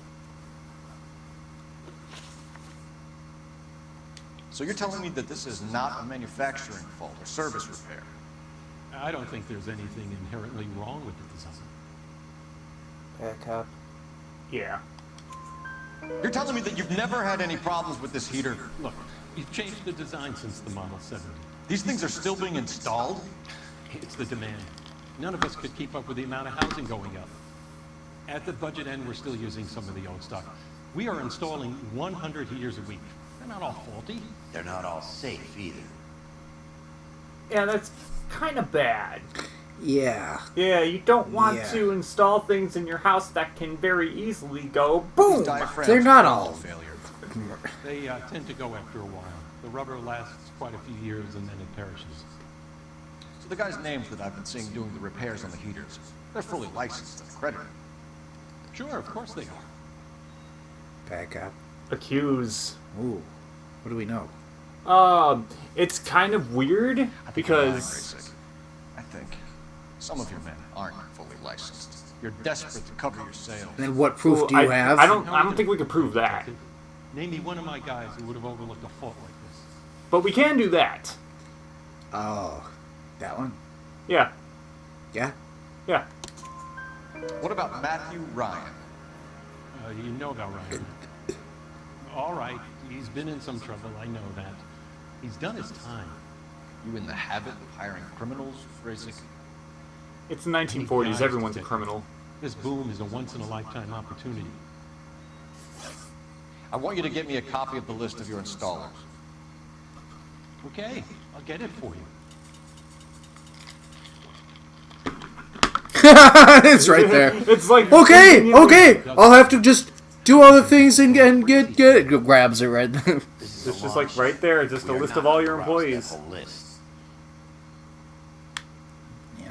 So you're telling me that this is not a manufacturing fault or service repair? I don't think there's anything inherently wrong with the design. Back up. Yeah. You're telling me that you've never had any problems with this heater? Look, we've changed the design since the Model 70. These things are still being installed? It's the demand. None of us could keep up with the amount of housing going up. At the budget end, we're still using some of the old stuff. We are installing 100 heaters a week. They're not all faulty. They're not all safe either. Yeah, that's kind of bad. Yeah. Yeah, you don't want Yeah. to install things in your house that can very easily go boom. They're not all. Failure. They tend to go after a while. The rubber lasts quite a few years and then it perishes. So the guys' names that I've been seeing doing the repairs on the heaters, they're fully licensed and accredited. Sure, of course they are. Back up. Accuse. Ooh. What do we know? It's kind of weird because I think some of your men aren't fully licensed. You're desperate to cover your sales. Then what proof Well, do you have? I don't think we could prove that. Name me one of my guys who would have overlooked a fault like this. But we can do that. Oh. That one? Yeah. Yeah? Yeah. What about Matthew Ryan? You know about Ryan. All right, he's been in some trouble, I know that. He's done his time. You in the habit of hiring criminals, Razik? It's the 1940s. Everyone's a criminal. This boom is a once-in-a-lifetime opportunity. I want you to get me a copy of the list of your installers. Okay, I'll get it for you. It's right there. It's like okay. I'll have to just do other things and get it. Grabs it right there. It's just like right there, just a list of all your employees.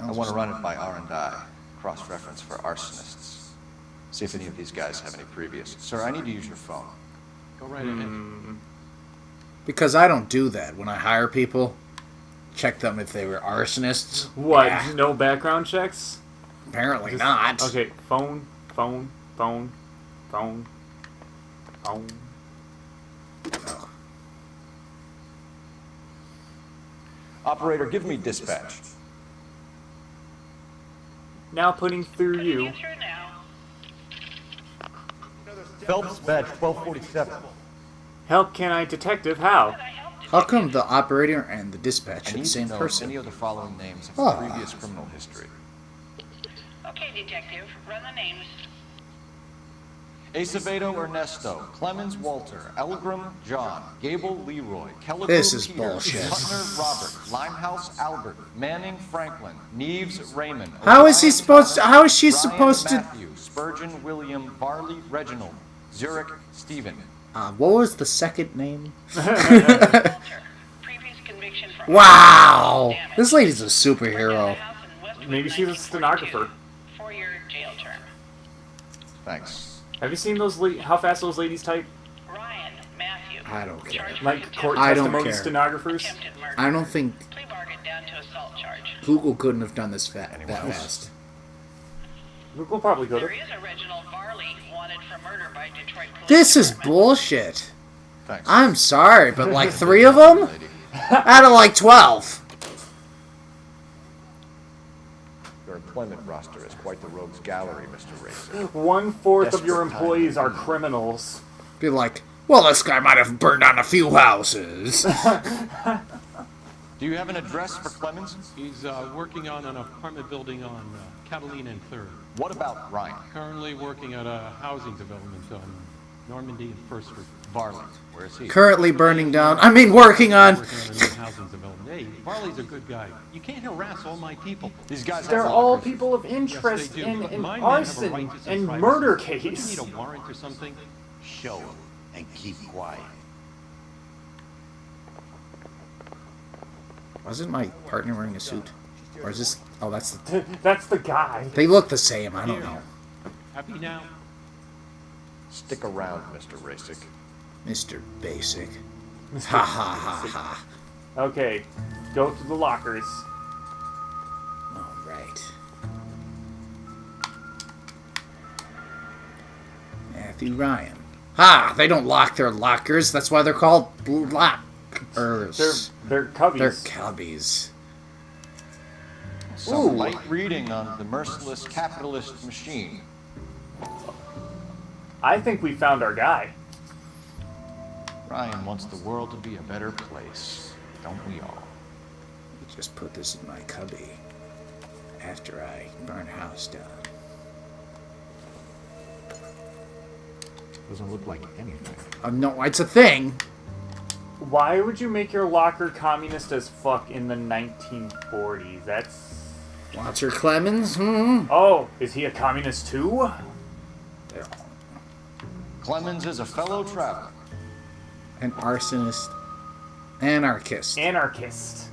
I want to run it by R&I, cross-reference for arsonists. See if any of these guys have any previous. Sir, I need to use your phone. Go right ahead. Because I don't do that. When I hire people, check them if they were arsonists. What? Yeah. No background checks? Apparently not. Okay, phone. Operator, give me dispatch. Now putting through you. Phelps badge 1247. Help, can I, detective? How? How come the operator and the dispatch I are need the to same know person? any of the following names have Ah. previous criminal history. Okay, detective, run the names. Acevedo Ernesto, Clemens Walter, Elgram John, Gable Leroy, Kelligrew This is Peter, bullshit. Putner Robert, Limehouse Albert, Manning Franklin, Neves Raymond. How is he O'Brien supposed to? Connor, How is she Ryan supposed to? Matthew, Spurgeon William, Barley Reginald, Zurich Stephen. What was the second name? Previous conviction for Wow! This lady's a superhero. Maybe she's a stenographer. 4-year jail term. Thanks. Have you seen those? How fast those ladies type? Ryan Matthew. I don't care. Like court I don't testimony care. stenographers? I don't think Plea bargain down to assault charge. Google couldn't have done this that fast. Google probably could have. There is a Reginald Varley wanted for murder by Detroit police. This is bullshit. Thanks. I'm sorry, but like 3 of them out of like 12. Your employment roster is quite the rogues gallery, Mr. Racer. 1/4 of your Desperate time. employees are criminals. Be like, well, this guy might have burned down a few houses. Do you have an address for Clemens? He's working on an apartment building on Catalina and 3rd. What about Ryan? Currently working at a housing development on Normandy and First Street. Varley, Where's he? Currently burning down. I mean, working on. Working on a new housing development. Hey, Varley's a good guy. You can't harass all my people. These guys They're have all lockers. people of Yes, interest they do. in But an my men have a arson right to some and privacy. murder Don't you case. need a warrant or something? Show him and keep quiet. Wasn't my partner wearing a suit? Or is this? Oh, that's the. That's the guy. They look the same. I don't know. Happy now? Stick around, Mr. Rasic. Mr. Basic. Ha ha ha ha. Okay, go to the lockers. All right. Matthew Ryan. Ha! They don't lock their lockers. That's why they're called lockers. They're cubbies. They're cubbies. Some light reading on the merciless capitalist machine. I think we found our guy. Ryan wants the world to be a better place, don't we all? Just put this in my cubby after I burn a house down. Doesn't look like anything. No, it's a thing. Why would you make your locker communist as fuck in the 1940s? That's... Walter Clemens? Hmm? Oh, is he a communist too? Clemens is a fellow traveler. An arsonist. Anarchist. Anarchist.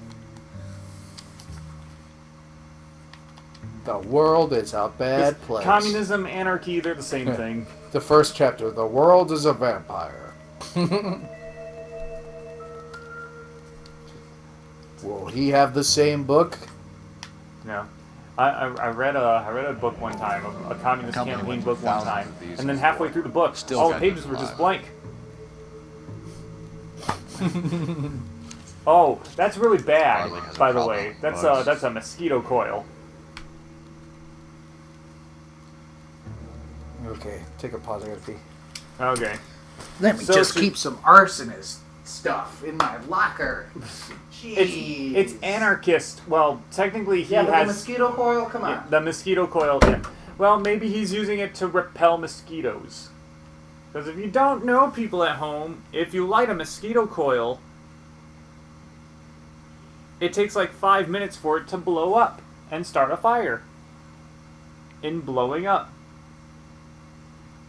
The world is a bad place. Communism, anarchy, they're the same thing. The first chapter, the world is a vampire. Will he have the same book? No. I read a book one time, a communist campaign book one time, and then halfway through the book, all the pages were just blank. Oh, that's really bad, by the way. That's a mosquito coil. Okay, take a pause. I gotta pee. Okay. Let me just keep some arsonist stuff in my locker. Jeez. It's anarchist. Well, technically he has... the mosquito coil? Come on. Yeah, the mosquito coil, yeah. Well, maybe he's using it to repel mosquitoes. Because if you don't know, people at home, if you light a mosquito coil, it takes like 5 minutes for it to blow up and start a fire. In blowing up.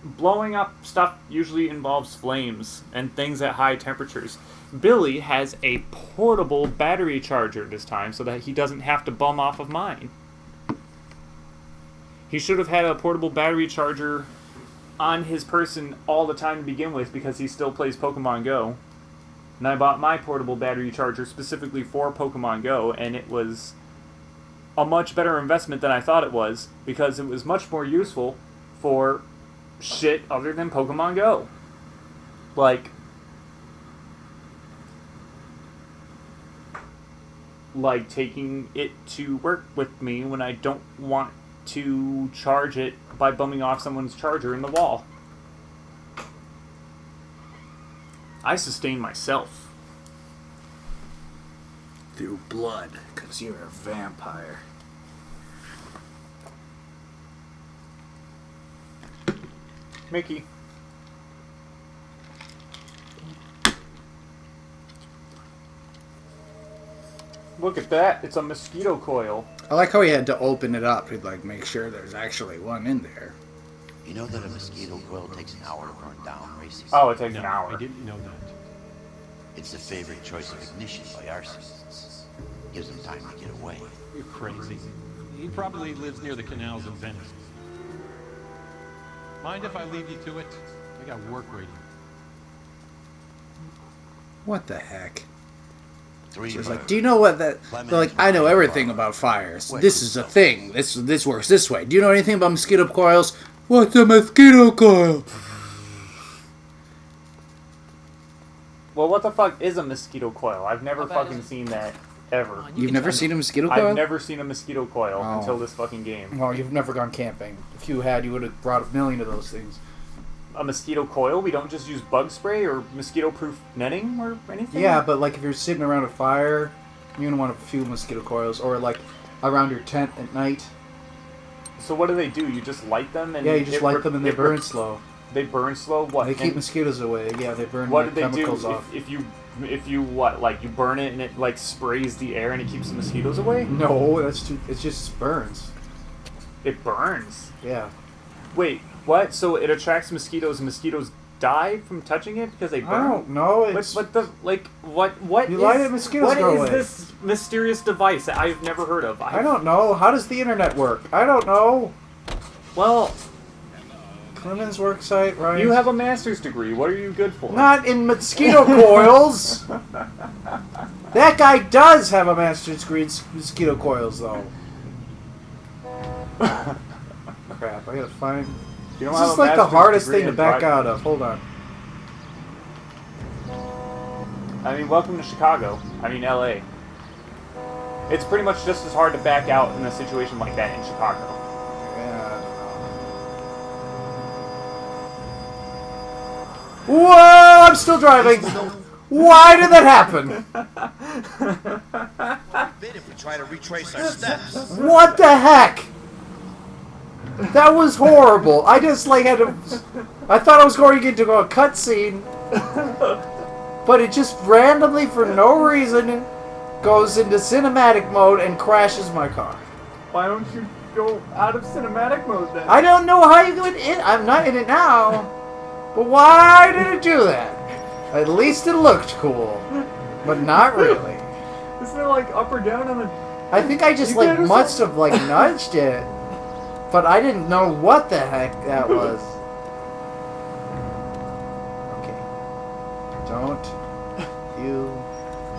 Blowing up stuff usually involves flames and things at high temperatures. Billy has a portable battery charger this time so that he doesn't have to bum off of mine. He should have had a portable battery charger on his person all the time to begin with because he still plays Pokemon Go. And I bought my portable battery charger specifically for Pokemon Go, and it was a much better investment than I thought it was because it was much more useful for shit other than Pokemon Go. Like taking it to work with me when I don't want to charge it by bumming off someone's charger in the wall. I sustain myself. Through blood, because you're a vampire. Mickey. Look at that. It's a mosquito coil. I like how he had to open it up. He'd like make sure there's actually one in there. You know that a mosquito coil takes an hour to burn down, Racy? Oh, it takes an hour. I didn't know that. It's the favorite choice of ignition by arsonists. Gives them time to get away. You're crazy. He probably lives near the canals in Venice. Mind if I leave you to it? I got work waiting. What the heck? She's like, do you know what that... They're like, I know everything about fires. This is a thing. This works this way. Do you know anything about mosquito coils? What's a mosquito coil? Well, what the fuck is a mosquito coil? I've never fucking seen that, ever. You've never seen a mosquito coil? I've never seen a mosquito coil until this fucking game. Well, you've never gone camping. If you had, you would have brought a million of those things. A mosquito coil? We don't just use bug spray or mosquito-proof netting or anything? Yeah, but like if you're sitting around a fire, you're gonna want a few mosquito coils, or like around your tent at night. So what do? You just light them? And yeah, you just light them and they burn slow. They burn slow. What? They keep mosquitoes away. Yeah, they burn What the do they do chemicals off. if you what? Like you burn it and it like sprays the air and it keeps the mosquitoes away? No, that's too. It just burns. It burns. Yeah. Wait, what? So it attracts mosquitoes and mosquitoes die from touching it because they burn? I don't know. It's What You light it, mosquitoes go away. This mysterious device that I've never heard of? I don't know. How does the internet work? I don't know. Well, Clemens work site, right? you have a master's degree. What are you good for? Not in mosquito coils. That guy does have a master's degree in mosquito coils, though. Crap! I gotta find. You don't This have is a like the master's hardest degree thing to in back driving. out of. Hold on. I mean, welcome to Chicago. I mean, LA. It's pretty much just as hard to back out in a situation like that in Chicago. Yeah, I don't know. Whoa! I'm still driving. Why did that happen? Then if we try to retrace our steps. What the heck? That was horrible. I just like had to. I thought I was going into a cutscene, but it just randomly, for no reason, goes into cinematic mode and crashes my car. Why don't you go out of cinematic mode then? I don't know how you do it. I'm not in it now, but why did it do that? At least it looked cool, but not really. Isn't it like up or down on the? I think I just like must have like nudged it, but I didn't know what the heck that was. Okay. Don't you?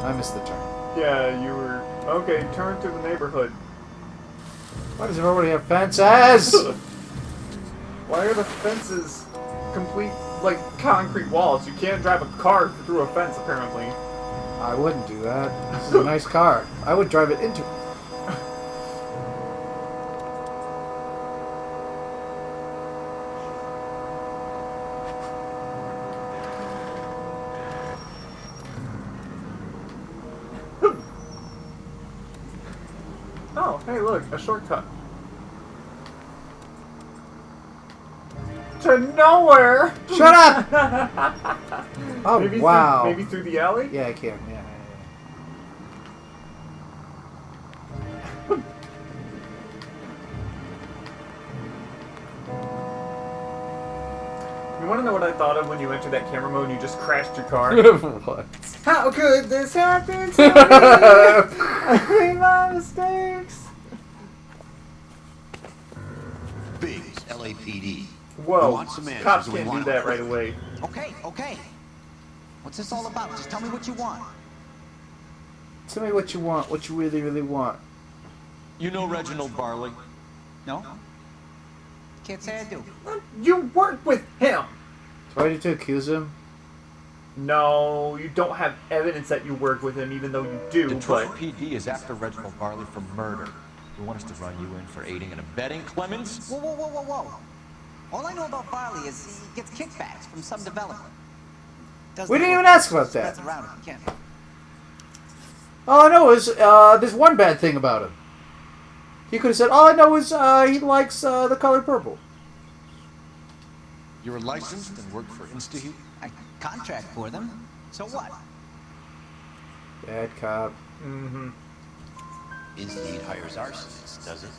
I missed the turn. Yeah, you were okay. Turn to the neighborhood. Why does everybody have fences? Why are the fences complete like concrete walls? You can't drive a car through a fence apparently. I wouldn't do that. This is a nice car. I would drive it into. Oh, hey, look, a shortcut. To nowhere! Shut up! Oh, maybe wow. Maybe through the alley? Yeah, I can. Yeah. You want to know what I thought of when you entered that camera mode and you just crashed your car? What? How could this happen to me? I made my mistakes. Biggs, LAPD. Whoa, We want some answers, cops and we can't do want that them right away. Okay, okay. What's this all about? Just tell me what you want. Tell me what you want. What you really, really want. You know Reginald Barley? No? Can't say I do. You work with him. Do I need to accuse him? No, you don't have evidence that you work with him, even though you do. Detroit But PD is after Reginald Barley for murder. You want us to run you in for aiding and abetting, Clemens? Whoa, whoa, whoa, whoa, whoa. All I know about Barley is he gets kickbacks from some developer. We didn't even ask about that. Spreads around if he can. All I know is there's one bad thing about him. He could have said, all I know is he likes the color purple. You were licensed and worked for InstaHeat? I contract for them. So what? Bad cop. Mm-hmm. InstaHeat hires arsonists, does it?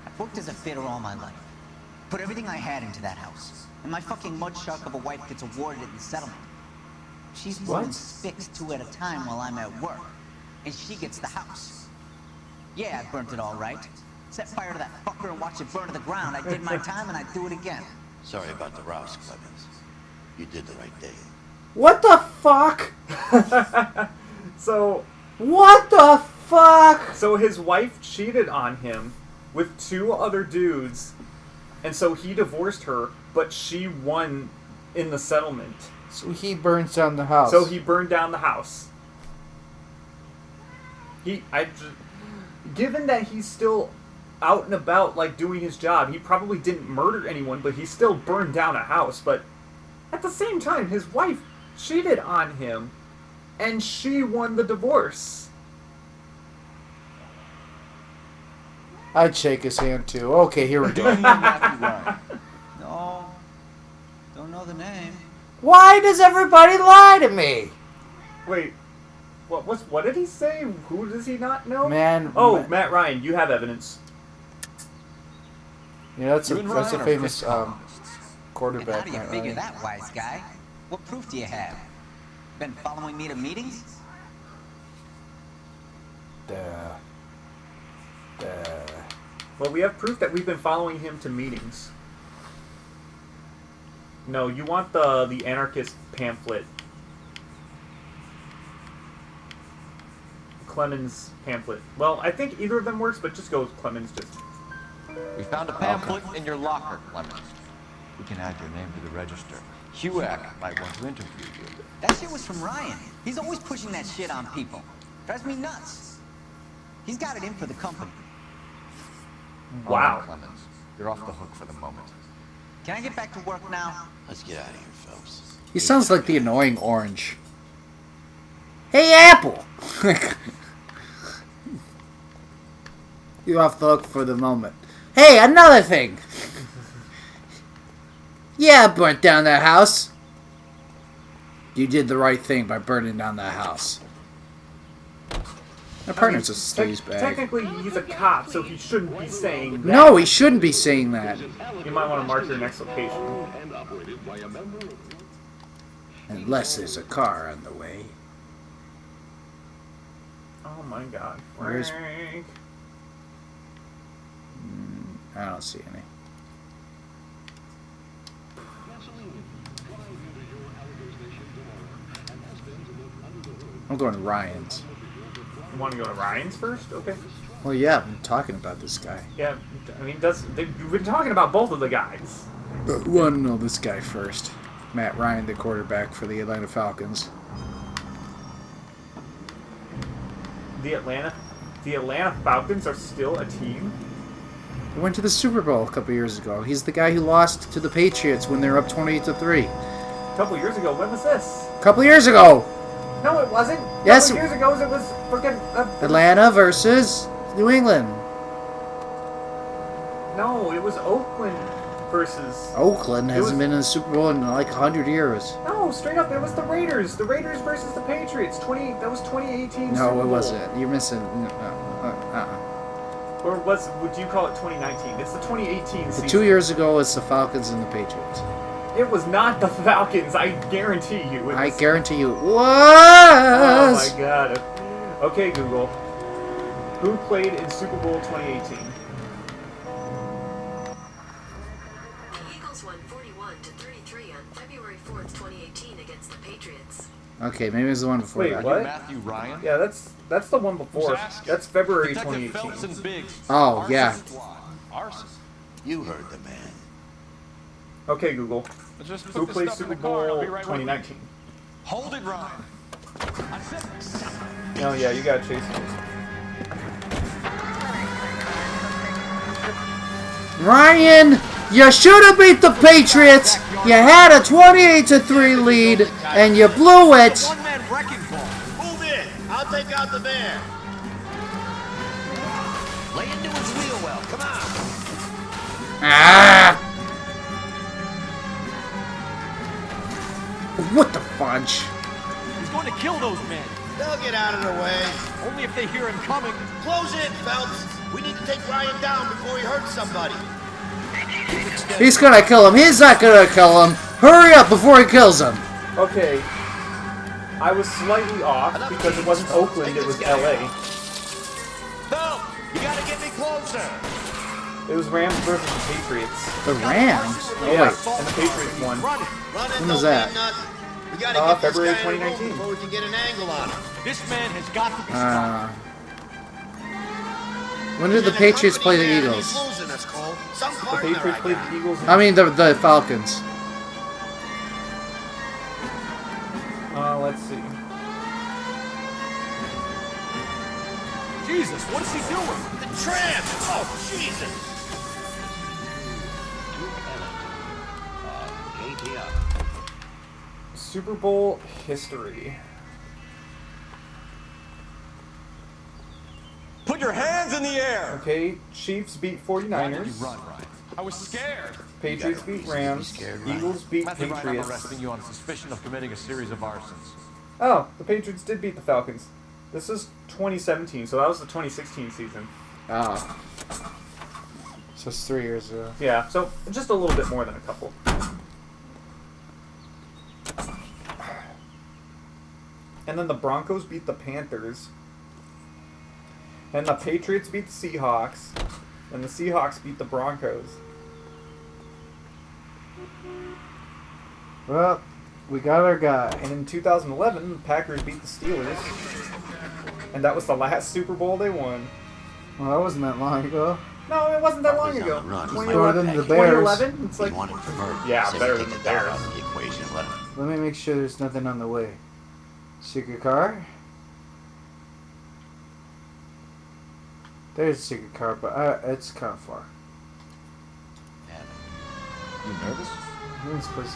I've worked as a fitter all my life. Put everything I had into that house. And my fucking mudshark of a wife gets awarded it in settlement. She's blowing sticks 2 at a time while I'm at work. And she gets the house. Yeah, I burnt it all right. Set fire to that fucker and watch it burn to the ground. I did my time and I'd do it again. Sorry about the rouse, Clemens. You did the right thing. What the fuck? So, what the fuck? So his wife cheated on him with 2 other dudes, and so he divorced her, but she won in the settlement. So he burns down the house. So he burned down the house. Given that he's still out and about, like, doing his job, he probably didn't murder anyone, but he still burned down a house. But at the same time, his wife cheated on him, and she won the divorce. I'd shake his hand too. Okay, here we go. No. Don't know know the name. Why does everybody lie to me? Wait, what did he say? Who does he not know? Man. Oh, Matt Ryan, you have evidence. Yeah, that's a famous quarterback. And how do you Matt figure Ryan. that, wise guy? What proof do you have? Been following me to meetings? Well, we have proof that we've been following him to meetings. No, you want the anarchist pamphlet. Clemens pamphlet. Well, I think either of them works, but just go with Clemens. Just. We found a pamphlet in your locker, Clemens. We can add your name to the register. HUAC might want to interview you. That shit was from Ryan. He's always pushing that shit on people. Drives me nuts. He's got it in for the company. All Wow. right, Clemens. You're off the hook for the moment. Can I get back to work now? Let's get out of here, Phelps. He sounds like the annoying orange. Hey, Apple! You're off the hook for the moment. Hey, another thing! Yeah, I burnt down that house. You did the right thing by burning down that house. My partner's a sleazebag. Technically, he's a cop, so he shouldn't be saying that. No, he shouldn't be saying that. You might want to mark your next location. Unless there's a car on the way. Oh my god. Where's- Frank. I don't see any. I'm going to Ryan's. You want to go to Ryan's first? Okay. Well, yeah, I'm talking about this guy. Yeah, I mean, you've been talking about both of the guys. But we want to know this guy first. Matt Ryan, the quarterback for the Atlanta Falcons. The Atlanta Falcons are still a team? He went to the Super Bowl a couple years ago. He's the guy who lost to the Patriots when they were up 28-3. A couple years ago. When was this? A couple years ago! No, it wasn't. Yes. A couple years ago, it was freaking... Atlanta versus New England. No, it was Oakland versus... Oakland hasn't been in the Super Bowl in like 100 years. No, straight up, it was the Raiders. The Raiders versus the Patriots. That was 2018 Super No, Bowl. it wasn't. You're missing... Or would you call it 2019? It's the 2018 season. 2 years ago, it's the Falcons and the Patriots. It was not the Falcons, I guarantee you. I guarantee you it was. Oh my god. Okay, Google. Who played in Super Bowl 2018? The Eagles won 41-33 on February 4th, 2018 against the Patriots. Okay, maybe it was the one before Wait, that. what? Matthew Ryan? Yeah, that's the one before. That's February 2018. Oh, yeah. You heard the man. Okay, Google. Just put Who this played stuff in Super the car, Bowl I'll be right with you. 2019? Hold it, Ryan. Oh yeah, you gotta chase him. Ryan, you should have beat the Patriots. You had a 28-3 lead, and you blew it. One-man wrecking ball. Move in. I'll take out the van. Lay into his wheel well. Come on. Ah! What the fudge? He's going to kill those men. They'll get out of the way. Only if they hear him coming. Close in, Phelps. We need to take Ryan down before he hurts somebody. He's gonna kill him. He's not gonna kill him. Hurry up before he kills him. Okay. I was slightly off because it wasn't Oakland, it was LA. No, you gotta get me closer. It was Rams versus the Patriots. The Rams? Oh, Yeah, wait. and the Patriots won. When was that? We gotta get this February guy in the room 2019. before we can get an angle on him. This man has got to be stopped. When did the Patriots play the Eagles? The Patriots played the Eagles. I mean the Falcons. Let's see. Jesus, what is he doing? The tramp! Oh, Jesus! Super Bowl history. Put your hands in the air. Okay, Chiefs beat 49ers. I was scared. Patriots beat Rams. Eagles beat Matthew Ryan, I'm Patriots. arresting you on suspicion of committing a series of arsons. Oh, the Patriots did beat the Falcons. This is 2017, so that was the 2016 season. Oh. So it's 3 years ago. Yeah, so just a little bit more than a couple. And then the Broncos beat the Panthers. And the Patriots beat the Seahawks. And the Seahawks beat the Broncos. Well, we got our guy. And in 2011, the Packers beat the Steelers. And that was the last Super Bowl they won. Well, that wasn't that long ago. No, it wasn't that long ago. More than the Bears. 2011? It's like, yeah, better than the Bears. Let me make sure there's nothing on the way. Secret car? There's a secret car, but it's kind of far. You nervous? This place.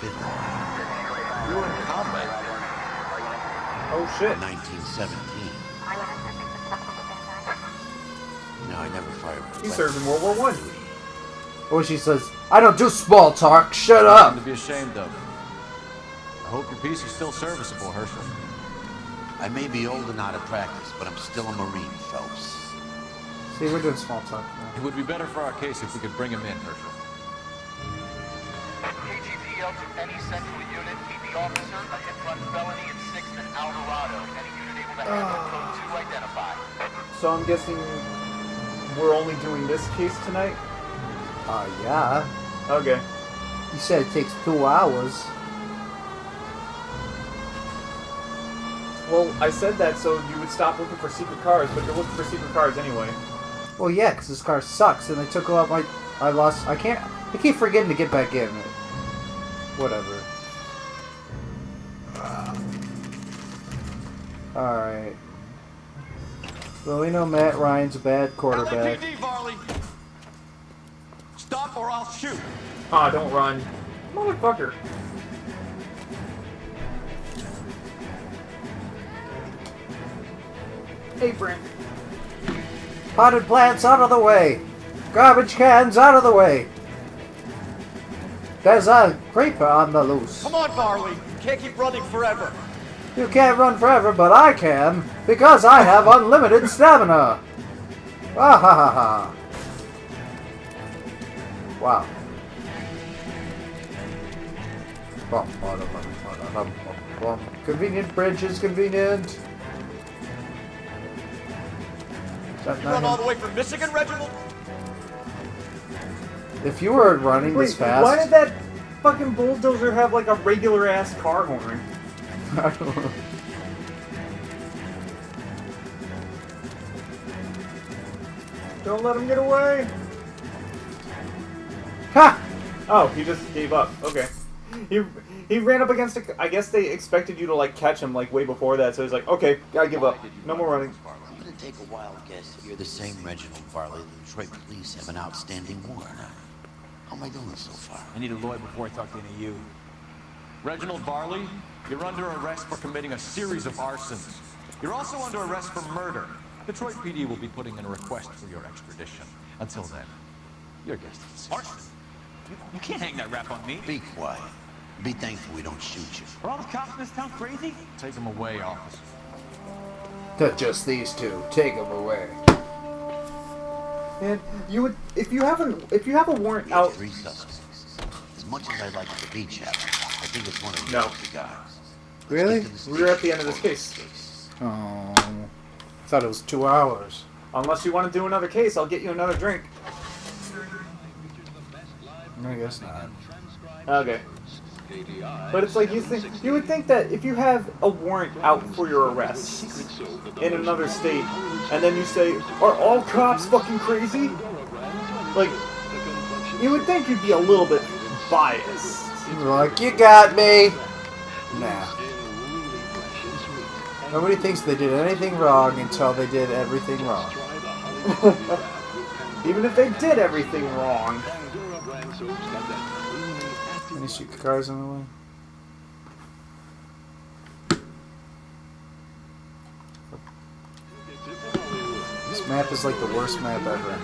You were in combat. Oh shit. 1917. No, I never fired. He served in World War One. Oh, she says, I don't do small talk. Shut up. Nothing to be ashamed of. I hope your piece is still serviceable, Herschel. I may be old and out of practice, but I'm still a Marine, Phelps. See, we're doing small talk now. It would be better for our case if we could bring him in, Herschel. KGTL to any central unit. Meet the officer, a hit-run felony at 6th and Alvarado. Any unit able to handle code 2 identify. So I'm guessing we're only doing this case tonight? Yeah. Okay. You said it takes 2 hours. Well, I said that so you would stop looking for secret cars, but you're looking for secret cars anyway. Well, yeah, because this car sucks, and they took out my... I keep forgetting to get back in. Whatever. Alright. Well, we know Matt Ryan's a bad quarterback. LAPD, Varley! Stop or I'll shoot! Ah, don't run. Motherfucker. Hey, Brent. Potted plants out of the way! Garbage cans out of the way! There's a creeper on the loose. Come on, Varley! You can't keep running forever! You can't run forever, but I can, because I have unlimited stamina! Ah ha ha ha! Wow. Convenient bridge is convenient. You run all the way from Michigan, Reginald? If you were running this fast... Why did that fucking bulldozer have like a regular ass car horn? I don't know. Don't let him get away! Ha! Oh, he just gave up. Okay. He ran up against a... I guess they expected you to like catch him like way before that, so he's like, okay, gotta give up. No more running. I'm gonna take a wild guess that you're the same Reginald Varley the Detroit police have an outstanding warrant on. How am I doing so far? I need a lawyer before I talk to any of you. Reginald Varley, you're under arrest for committing a series of arsons. You're also under arrest for murder. Detroit PD will be putting in a request for your extradition. Until then, your guest is Arson? You can't hang that rap on me. Be quiet. Be thankful we don't shoot you. Are all the cops in this town crazy? Take him away, officer. To just these two. Take them away. And you would, if you have a warrant out. 3 suspects. As much as I like the beach house, I think it's one of No. the guys. Really? We're at the end of this case. Oh. I thought it was 2 hours. Unless you want to do another case, I'll get you another drink. I guess not. Okay. But it's like you would think that if you have a warrant out for your arrest in another state, and then you say, "Are all cops fucking crazy?" Like, you would think you'd be a little bit biased. Like, you got me. Nah. Nobody thinks they did anything wrong until they did everything wrong. Even if they did everything wrong. Any secret cars on the way? This map is like the worst map ever.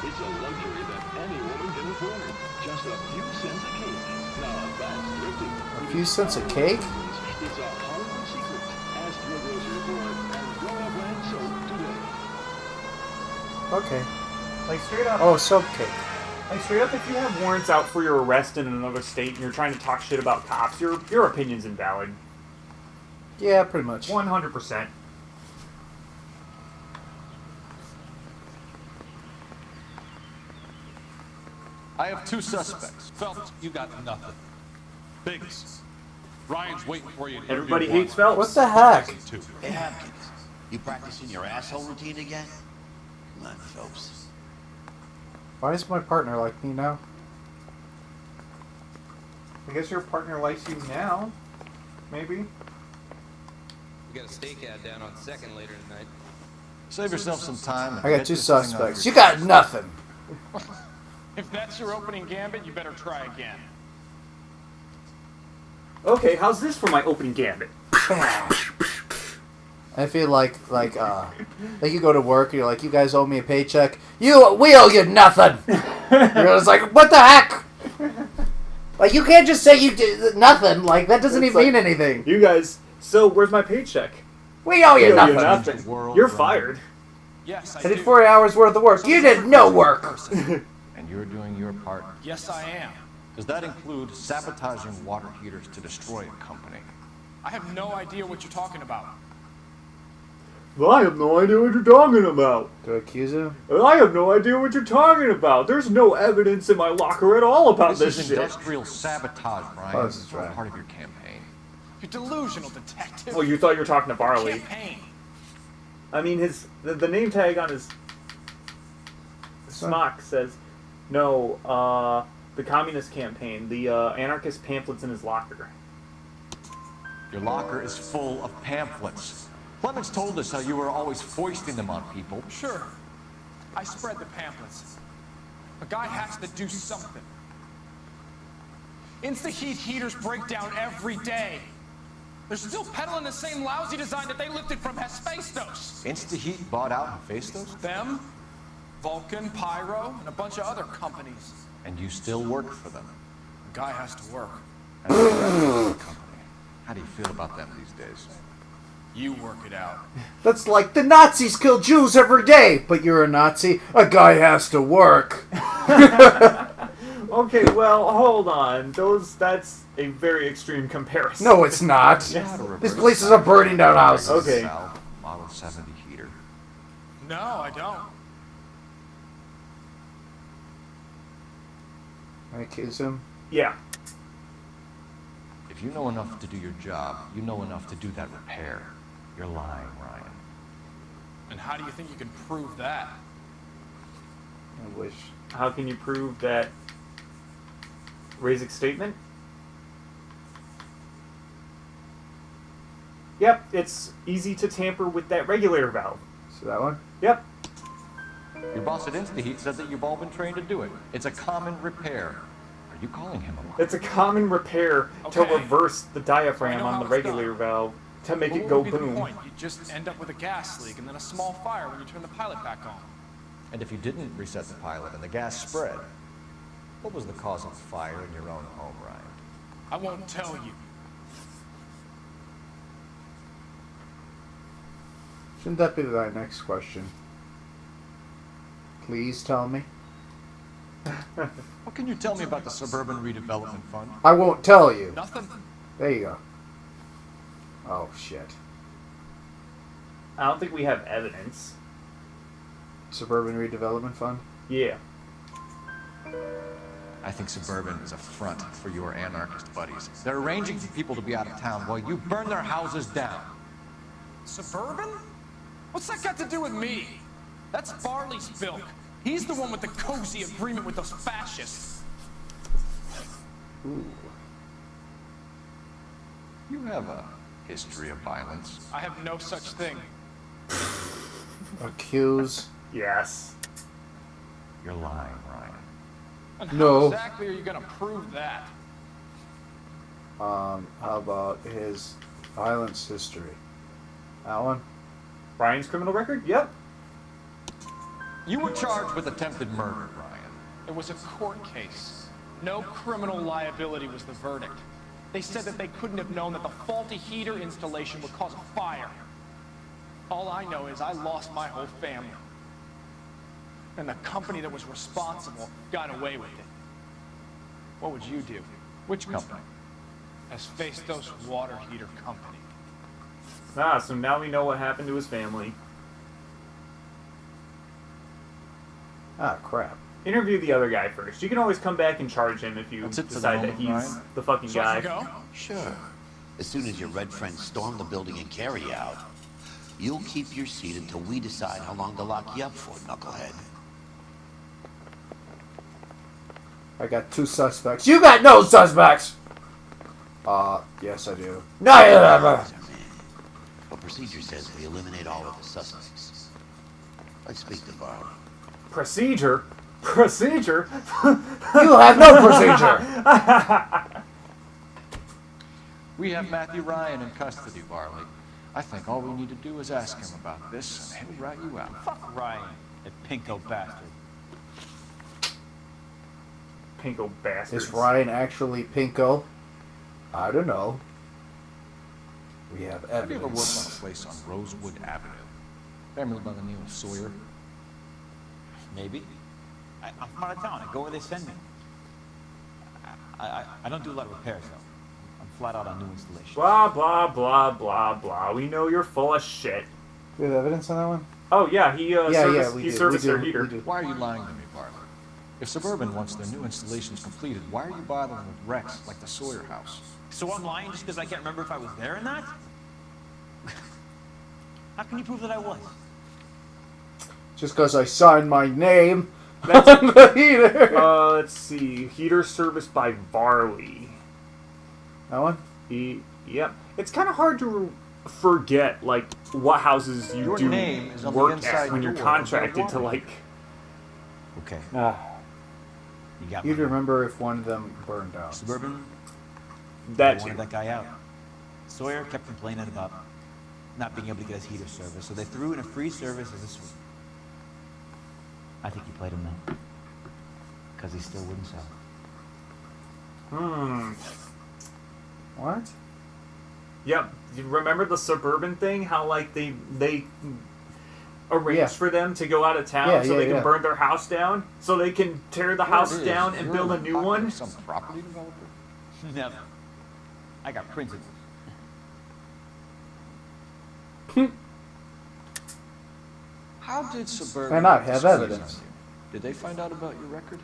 It's a luxury that any woman can afford. Just a few cents a cake. Now that's thrifty. A few cents a cake? It's a Hollywood secret. Ask your grocery for it and grow up brand soap today. Okay. Like straight up. Oh, soap cake. Like straight up, if you have warrants out for your arrest in another state and you're trying to talk shit about cops, your opinion's invalid. Yeah, pretty much. 100%. I have 2 suspects. Phelps, you got nothing. Biggs, Ryan's waiting for you. Everybody hates Phelps. What the heck? Hey, Hopkins, you practicing your asshole routine again? Come on, Phelps. Why is my partner like me now? I guess your partner likes you now. Maybe. We got a stakeout down on 2nd later tonight. Save yourself some time. And I got get 2 this thing off suspects. your You got nothing. If that's your opening gambit, you better try again. Okay, how's this for my opening gambit? I feel like you go to work and you're like, you guys owe me a paycheck. We owe you nothing. You're just like, what the heck? Like, you can't just say you did nothing. Like, that doesn't even mean anything. You guys, so where's my paycheck? We owe you nothing. You're fired. Yes, I did 40 hours worth of work. You did no work. And you're doing your part. Yes, I am. Does that include sabotaging water heaters to destroy a company? I have no idea what you're talking about. Well, I have no idea what you're talking about. Do I accuse him? I have no idea what you're talking about. There's no evidence in my locker at all about this is shit. industrial sabotage, Brian. Oh, this is It's all right. part of your campaign. You're delusional, detective. Oh, you thought you were talking to Barley. Campaign. I mean, the name tag on his smock says, no, the communist campaign, the anarchist pamphlets in his locker. Your locker is full of pamphlets. Clemens told us how you were always foisting them on people. Sure. I spread the pamphlets. A guy has to do something. Insta-heat heaters break down every day. They're still peddling the same lousy design that they lifted from Hephaestus. Insta-Heat bought out Hephaestus? Them, Vulcan, Pyro, and a bunch of other companies. And you still work for them. A guy has to work. And the rest of the company. How do you feel about them these days? You work it out. That's like the Nazis kill Jews every day, but you're a Nazi. A guy has to work. Okay, well, hold on. That's a very extreme comparison. No, it's not. Yes. These places are burning down houses. Okay. Model 70 heater. No, I don't. I accuse him. Yeah. If you know enough to do your job, you know enough to do that repair. You're lying, Ryan. And how do you think you can prove that? I wish. How can you prove that Razik's statement? Yep, it's easy to tamper with that regulator valve. So that one? Yep. Your boss at InstaHeat said that you've all been trained to do it. It's a common repair. Are you calling him a liar? It's a common repair to Okay. reverse the diaphragm I know on how the it's regulator done. valve to make But it what go would be the boom. point? You just end up with a gas leak and then a small fire when you turn the pilot back on. And if you didn't reset the pilot and the gas spread, what was the cause of the fire in your own home, Ryan? I won't tell you. Shouldn't that be my next question? Please tell me. What can you tell me about the Suburban Redevelopment Fund? I won't tell you. Nothing. There you go. Oh, shit. I don't think we have evidence. Suburban Redevelopment Fund? Yeah. I think Suburban is a front for your anarchist buddies. They're arranging for people to be out of town while you burn their houses down. Suburban? What's that got to do with me? That's Barley's bilk. He's the one with the cozy agreement with those fascists. Ooh. You have a history of violence. I have no such thing. Accuse. Yes. You're lying, Ryan. And how No. exactly are you gonna prove that? How about his violence history? That one? Brian's criminal record? Yep. You were charged with attempted murder, Ryan. It was a court case. No criminal liability was the verdict. They said that they couldn't have known that the faulty heater installation would cause a fire. All I know is I lost my whole family. And the company that was responsible got away with it. What would you do? Which company? Hephaestus Water Heater Company. Ah, so now we know what happened to his family. Ah, crap. Interview the other guy first. You can always come back and charge him if you decide that he's the fucking guy. Sure. As soon as your red friends storm the building and carry out, you'll keep your seat until we decide how long to lock you up for, knucklehead. I got 2 suspects. You got no suspects! Yes I do. No! But procedure says we eliminate all of the suspects. Let's speak to Barley. Procedure? Procedure? You have no procedure! We have Matthew Ryan in custody, Barley. I think all we need to do is ask him about this, and he'll rat you out. Fuck Ryan, that pinko bastard. Pinko bastard. Is Ryan actually Pinko? I don't know. We have evidence. Have you ever worked on a place on Rosewood Avenue? Family by the name of Sawyer? Maybe. I'm from out of town. I go where they send me. I don't do a lot of repairs, though. I'm flat out on new installations. Blah, blah, blah, blah, blah. We know you're full of shit. Do we have evidence on that one? Oh, yeah, he serviced their We heater. do. Why are you lying to me, Barley? If Suburban wants their new installations completed, why are you bothering with wrecks like the Sawyer house? So I'm lying just because I can't remember if I was there or not? How can you prove that I was? Just because I signed my name on the heater. Let's see. Heater serviced by Varley. That one? Yep. It's kind of hard to forget, like, what houses you Your do name is on the work inside at when you're door of their contracted to, water. like... Okay. You got You'd remember if one of them burned down. Suburban? That They wanted that guy out. Sawyer kept complaining about not being able to get his heater service, so they threw in a free service as a sweep. I think he played him then. Because he still wouldn't sell. What? Yep. You remember the Suburban thing? How, like, they arranged for them to go out of town so they can burn their house down? So they can tear the house down and build a new one? Some property developer? Never. I got principles. How did Suburban... And I have squeeze evidence. on you? Did they find out about your record?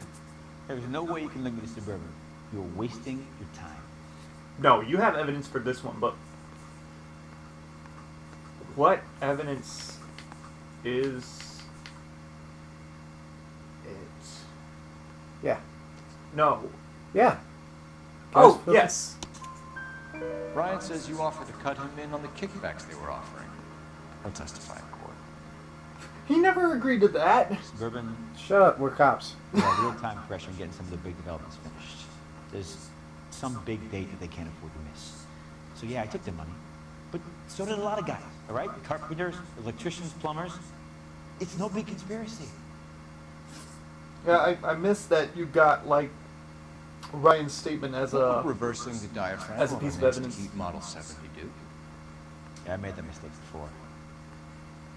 There's no way you can link me to Suburban. You're wasting your time. No, you have evidence for this one, but... What evidence is it? Yeah. No. Yeah. Oh, yes. Ryan says you offered to cut him in on the kickbacks they were offering. He'll testify in court. He never agreed to that. Suburban. Shut up, we're cops. We have real-time pressure on getting some of the big developments finished. There's some big date that they can't afford to miss. So yeah, I took their money. But so did a lot of guys, all right? Carpenters, electricians, plumbers. It's no big conspiracy. Yeah, I missed that you got, like, Ryan's statement as a... Reversing the diaphragm as a on piece of an evidence. Heat Model 70 do. Yeah, I made that mistake before.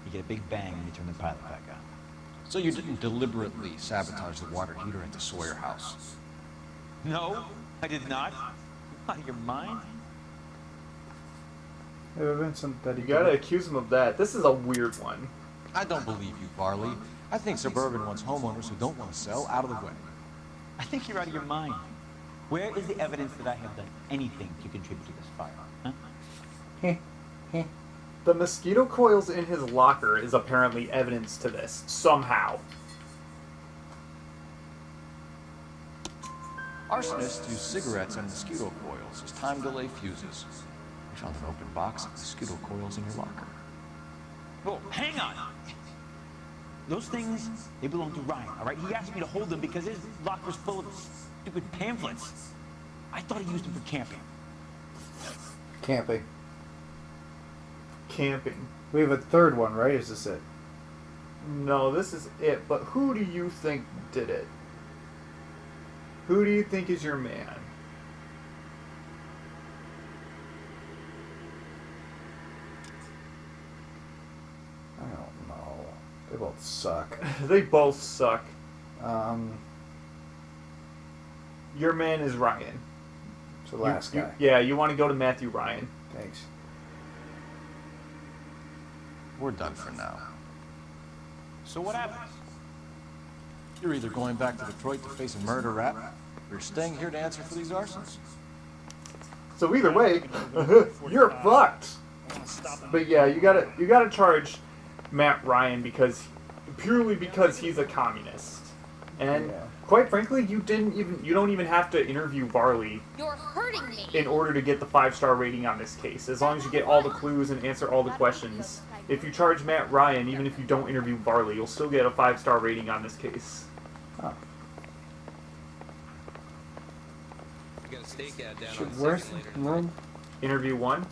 You get a big bang when you turn the pilot back on. So you didn't deliberately sabotage the water heater at the Sawyer house? No, I did not. Out of your mind? There have been some that You gotta accuse him of that. This is a weird one. I don't believe you, Barley. I think Suburban wants homeowners who don't want to sell out of the way. I think you're out of your mind. Where is the evidence that I have done anything to contribute to this fire? Huh? The mosquito coils in his locker is apparently evidence to this, somehow. Arsonists use cigarettes and mosquito coils as time delay fuses. We found an open box of mosquito coils in your locker. Whoa, hang on! Those things, they belong to Ryan, all right? He asked me to hold them because his locker's full of stupid pamphlets. I thought he used them for camping. Camping. Camping. We have a third one, right? Is this it? No, this is it. But who do you think did it? Who do you think is your man? I don't know. They both suck. They both suck. Your man is Ryan. It's the last guy. Yeah, you want to go to Matthew Ryan. Thanks. We're done for now. So what happens? You're either going back to Detroit to face a murder rap, or you're staying here to answer for these arsons. So either way, you're fucked. But yeah, you gotta charge Matt Ryan purely because he's a communist. And quite frankly, you don't even have to interview Varley You're hurting me. in order to get the 5-star rating on this case. As long as you get all the clues and answer all the questions. If you charge Matt Ryan, even if you don't interview Varley, you'll still get a 5-star rating on this case. Oh. We got a stake ad down Should on where's second later. room? Interview 1.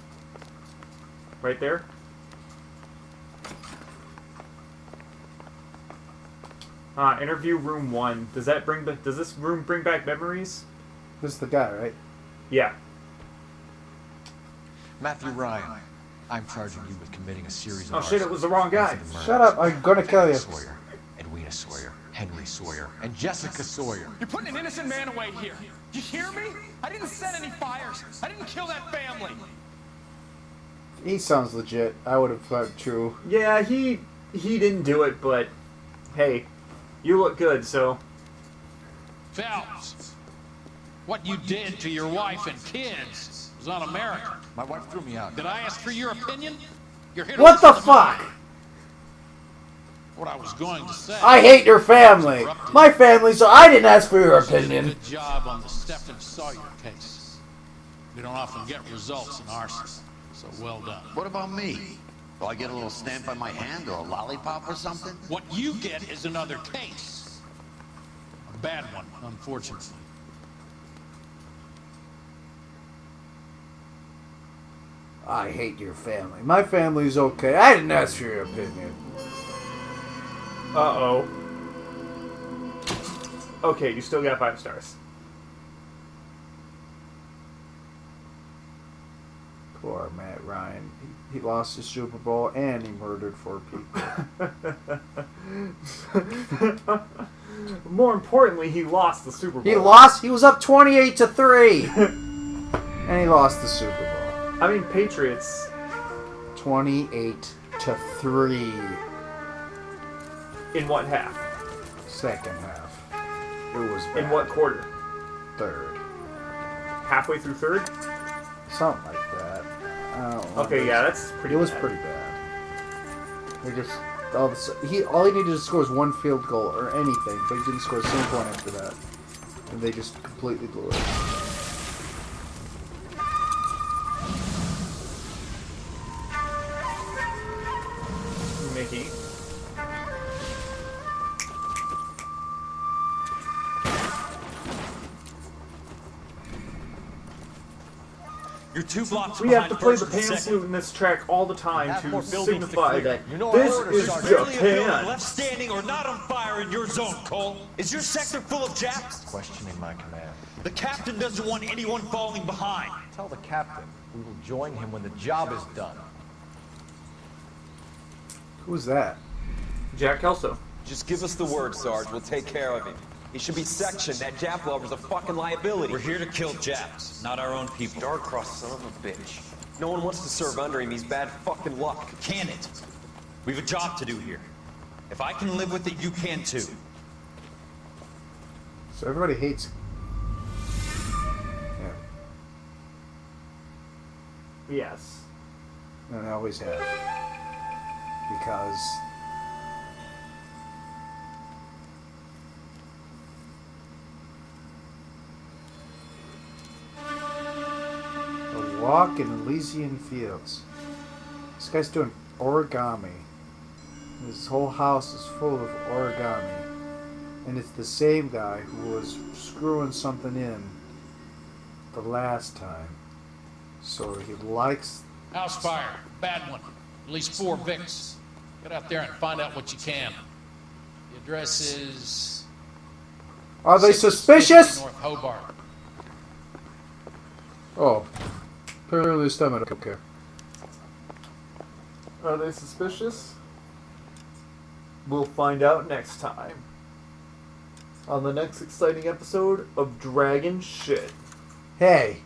Right there. Interview room 1. Does this room bring back memories? This is the guy, right? Yeah. Matthew Ryan, I'm charging you with committing a series of Oh shit, it was the wrong arsons, guy. murders. Shut up, I'm gonna kill you. Sawyer, Edwina Sawyer, Henry Sawyer, and Jessica Sawyer. You're putting an innocent man away here. You hear me? I didn't set any fires. I didn't kill that family. He sounds legit. I would have thought true. Yeah, he didn't do it, but hey, you look good, so. Phelps, what you did to your wife and kids was un-American. My wife threw me out. Did I ask for your opinion? You're here to What the listen to fuck? mine. What I was going to say. I hate your family. My family, so I didn't ask for your opinion. Good job on the Stephen Sawyer case. We don't often get results in arson, so well done. What about me? Do I get a little stamp on my hand or a lollipop or something? What you get is another case. A bad one, unfortunately. I hate your family. My family's okay. I didn't ask for your opinion. Uh-oh. Okay, you still got 5 stars. Poor Matt Ryan. He lost his Super Bowl and he murdered 4 people. More importantly, he lost the Super Bowl. He lost? He was up 28-3. And he lost the Super Bowl. I mean, Patriots. 28-3. In what half? Second half. It was bad. In what quarter? Third. Halfway through third? Something like that. I don't know. Okay, yeah, that's pretty It was bad. pretty bad. They just all he needed to score was 1 field goal or anything, but he didn't score a single point after that. And they just completely blew it. Mickey. You're 2 blocks We have behind to play the first and second. pantsuit in this track all the time Have more to buildings to signify clear. that You know our this orders, is Sergeant. Barely a building Japan. left standing or not on fire in your zone, Cole. Is your sector full of Japs? Questioning my command. The captain doesn't want anyone falling behind. Tell the captain we will join him when the job is done. Who's that? Jack Kelso. Just give us the word, Sarge. We'll take care of him. He should be sectioned. That Jap lover's a fucking liability. We're here to kill Japs, not our own people. Star-crossed son of a bitch. No one wants to serve under him. He's bad fucking luck. Can it? We've a job to do here. If I can live with it, you can too. So everybody hates him. Yes. And they always have. Because a walk in Elysian fields. This guy's doing origami. His whole house is full of origami. And it's the same guy who was screwing something in the last time. So he likes... House fire. Bad one. At least 4 Vicks. Get out there and find out what you can. The address is... Are they 650 suspicious? North Hobart. Oh. Apparently this time I don't care. Are they suspicious? We'll find out next time. On the next exciting episode of Dragon Shit. Hey,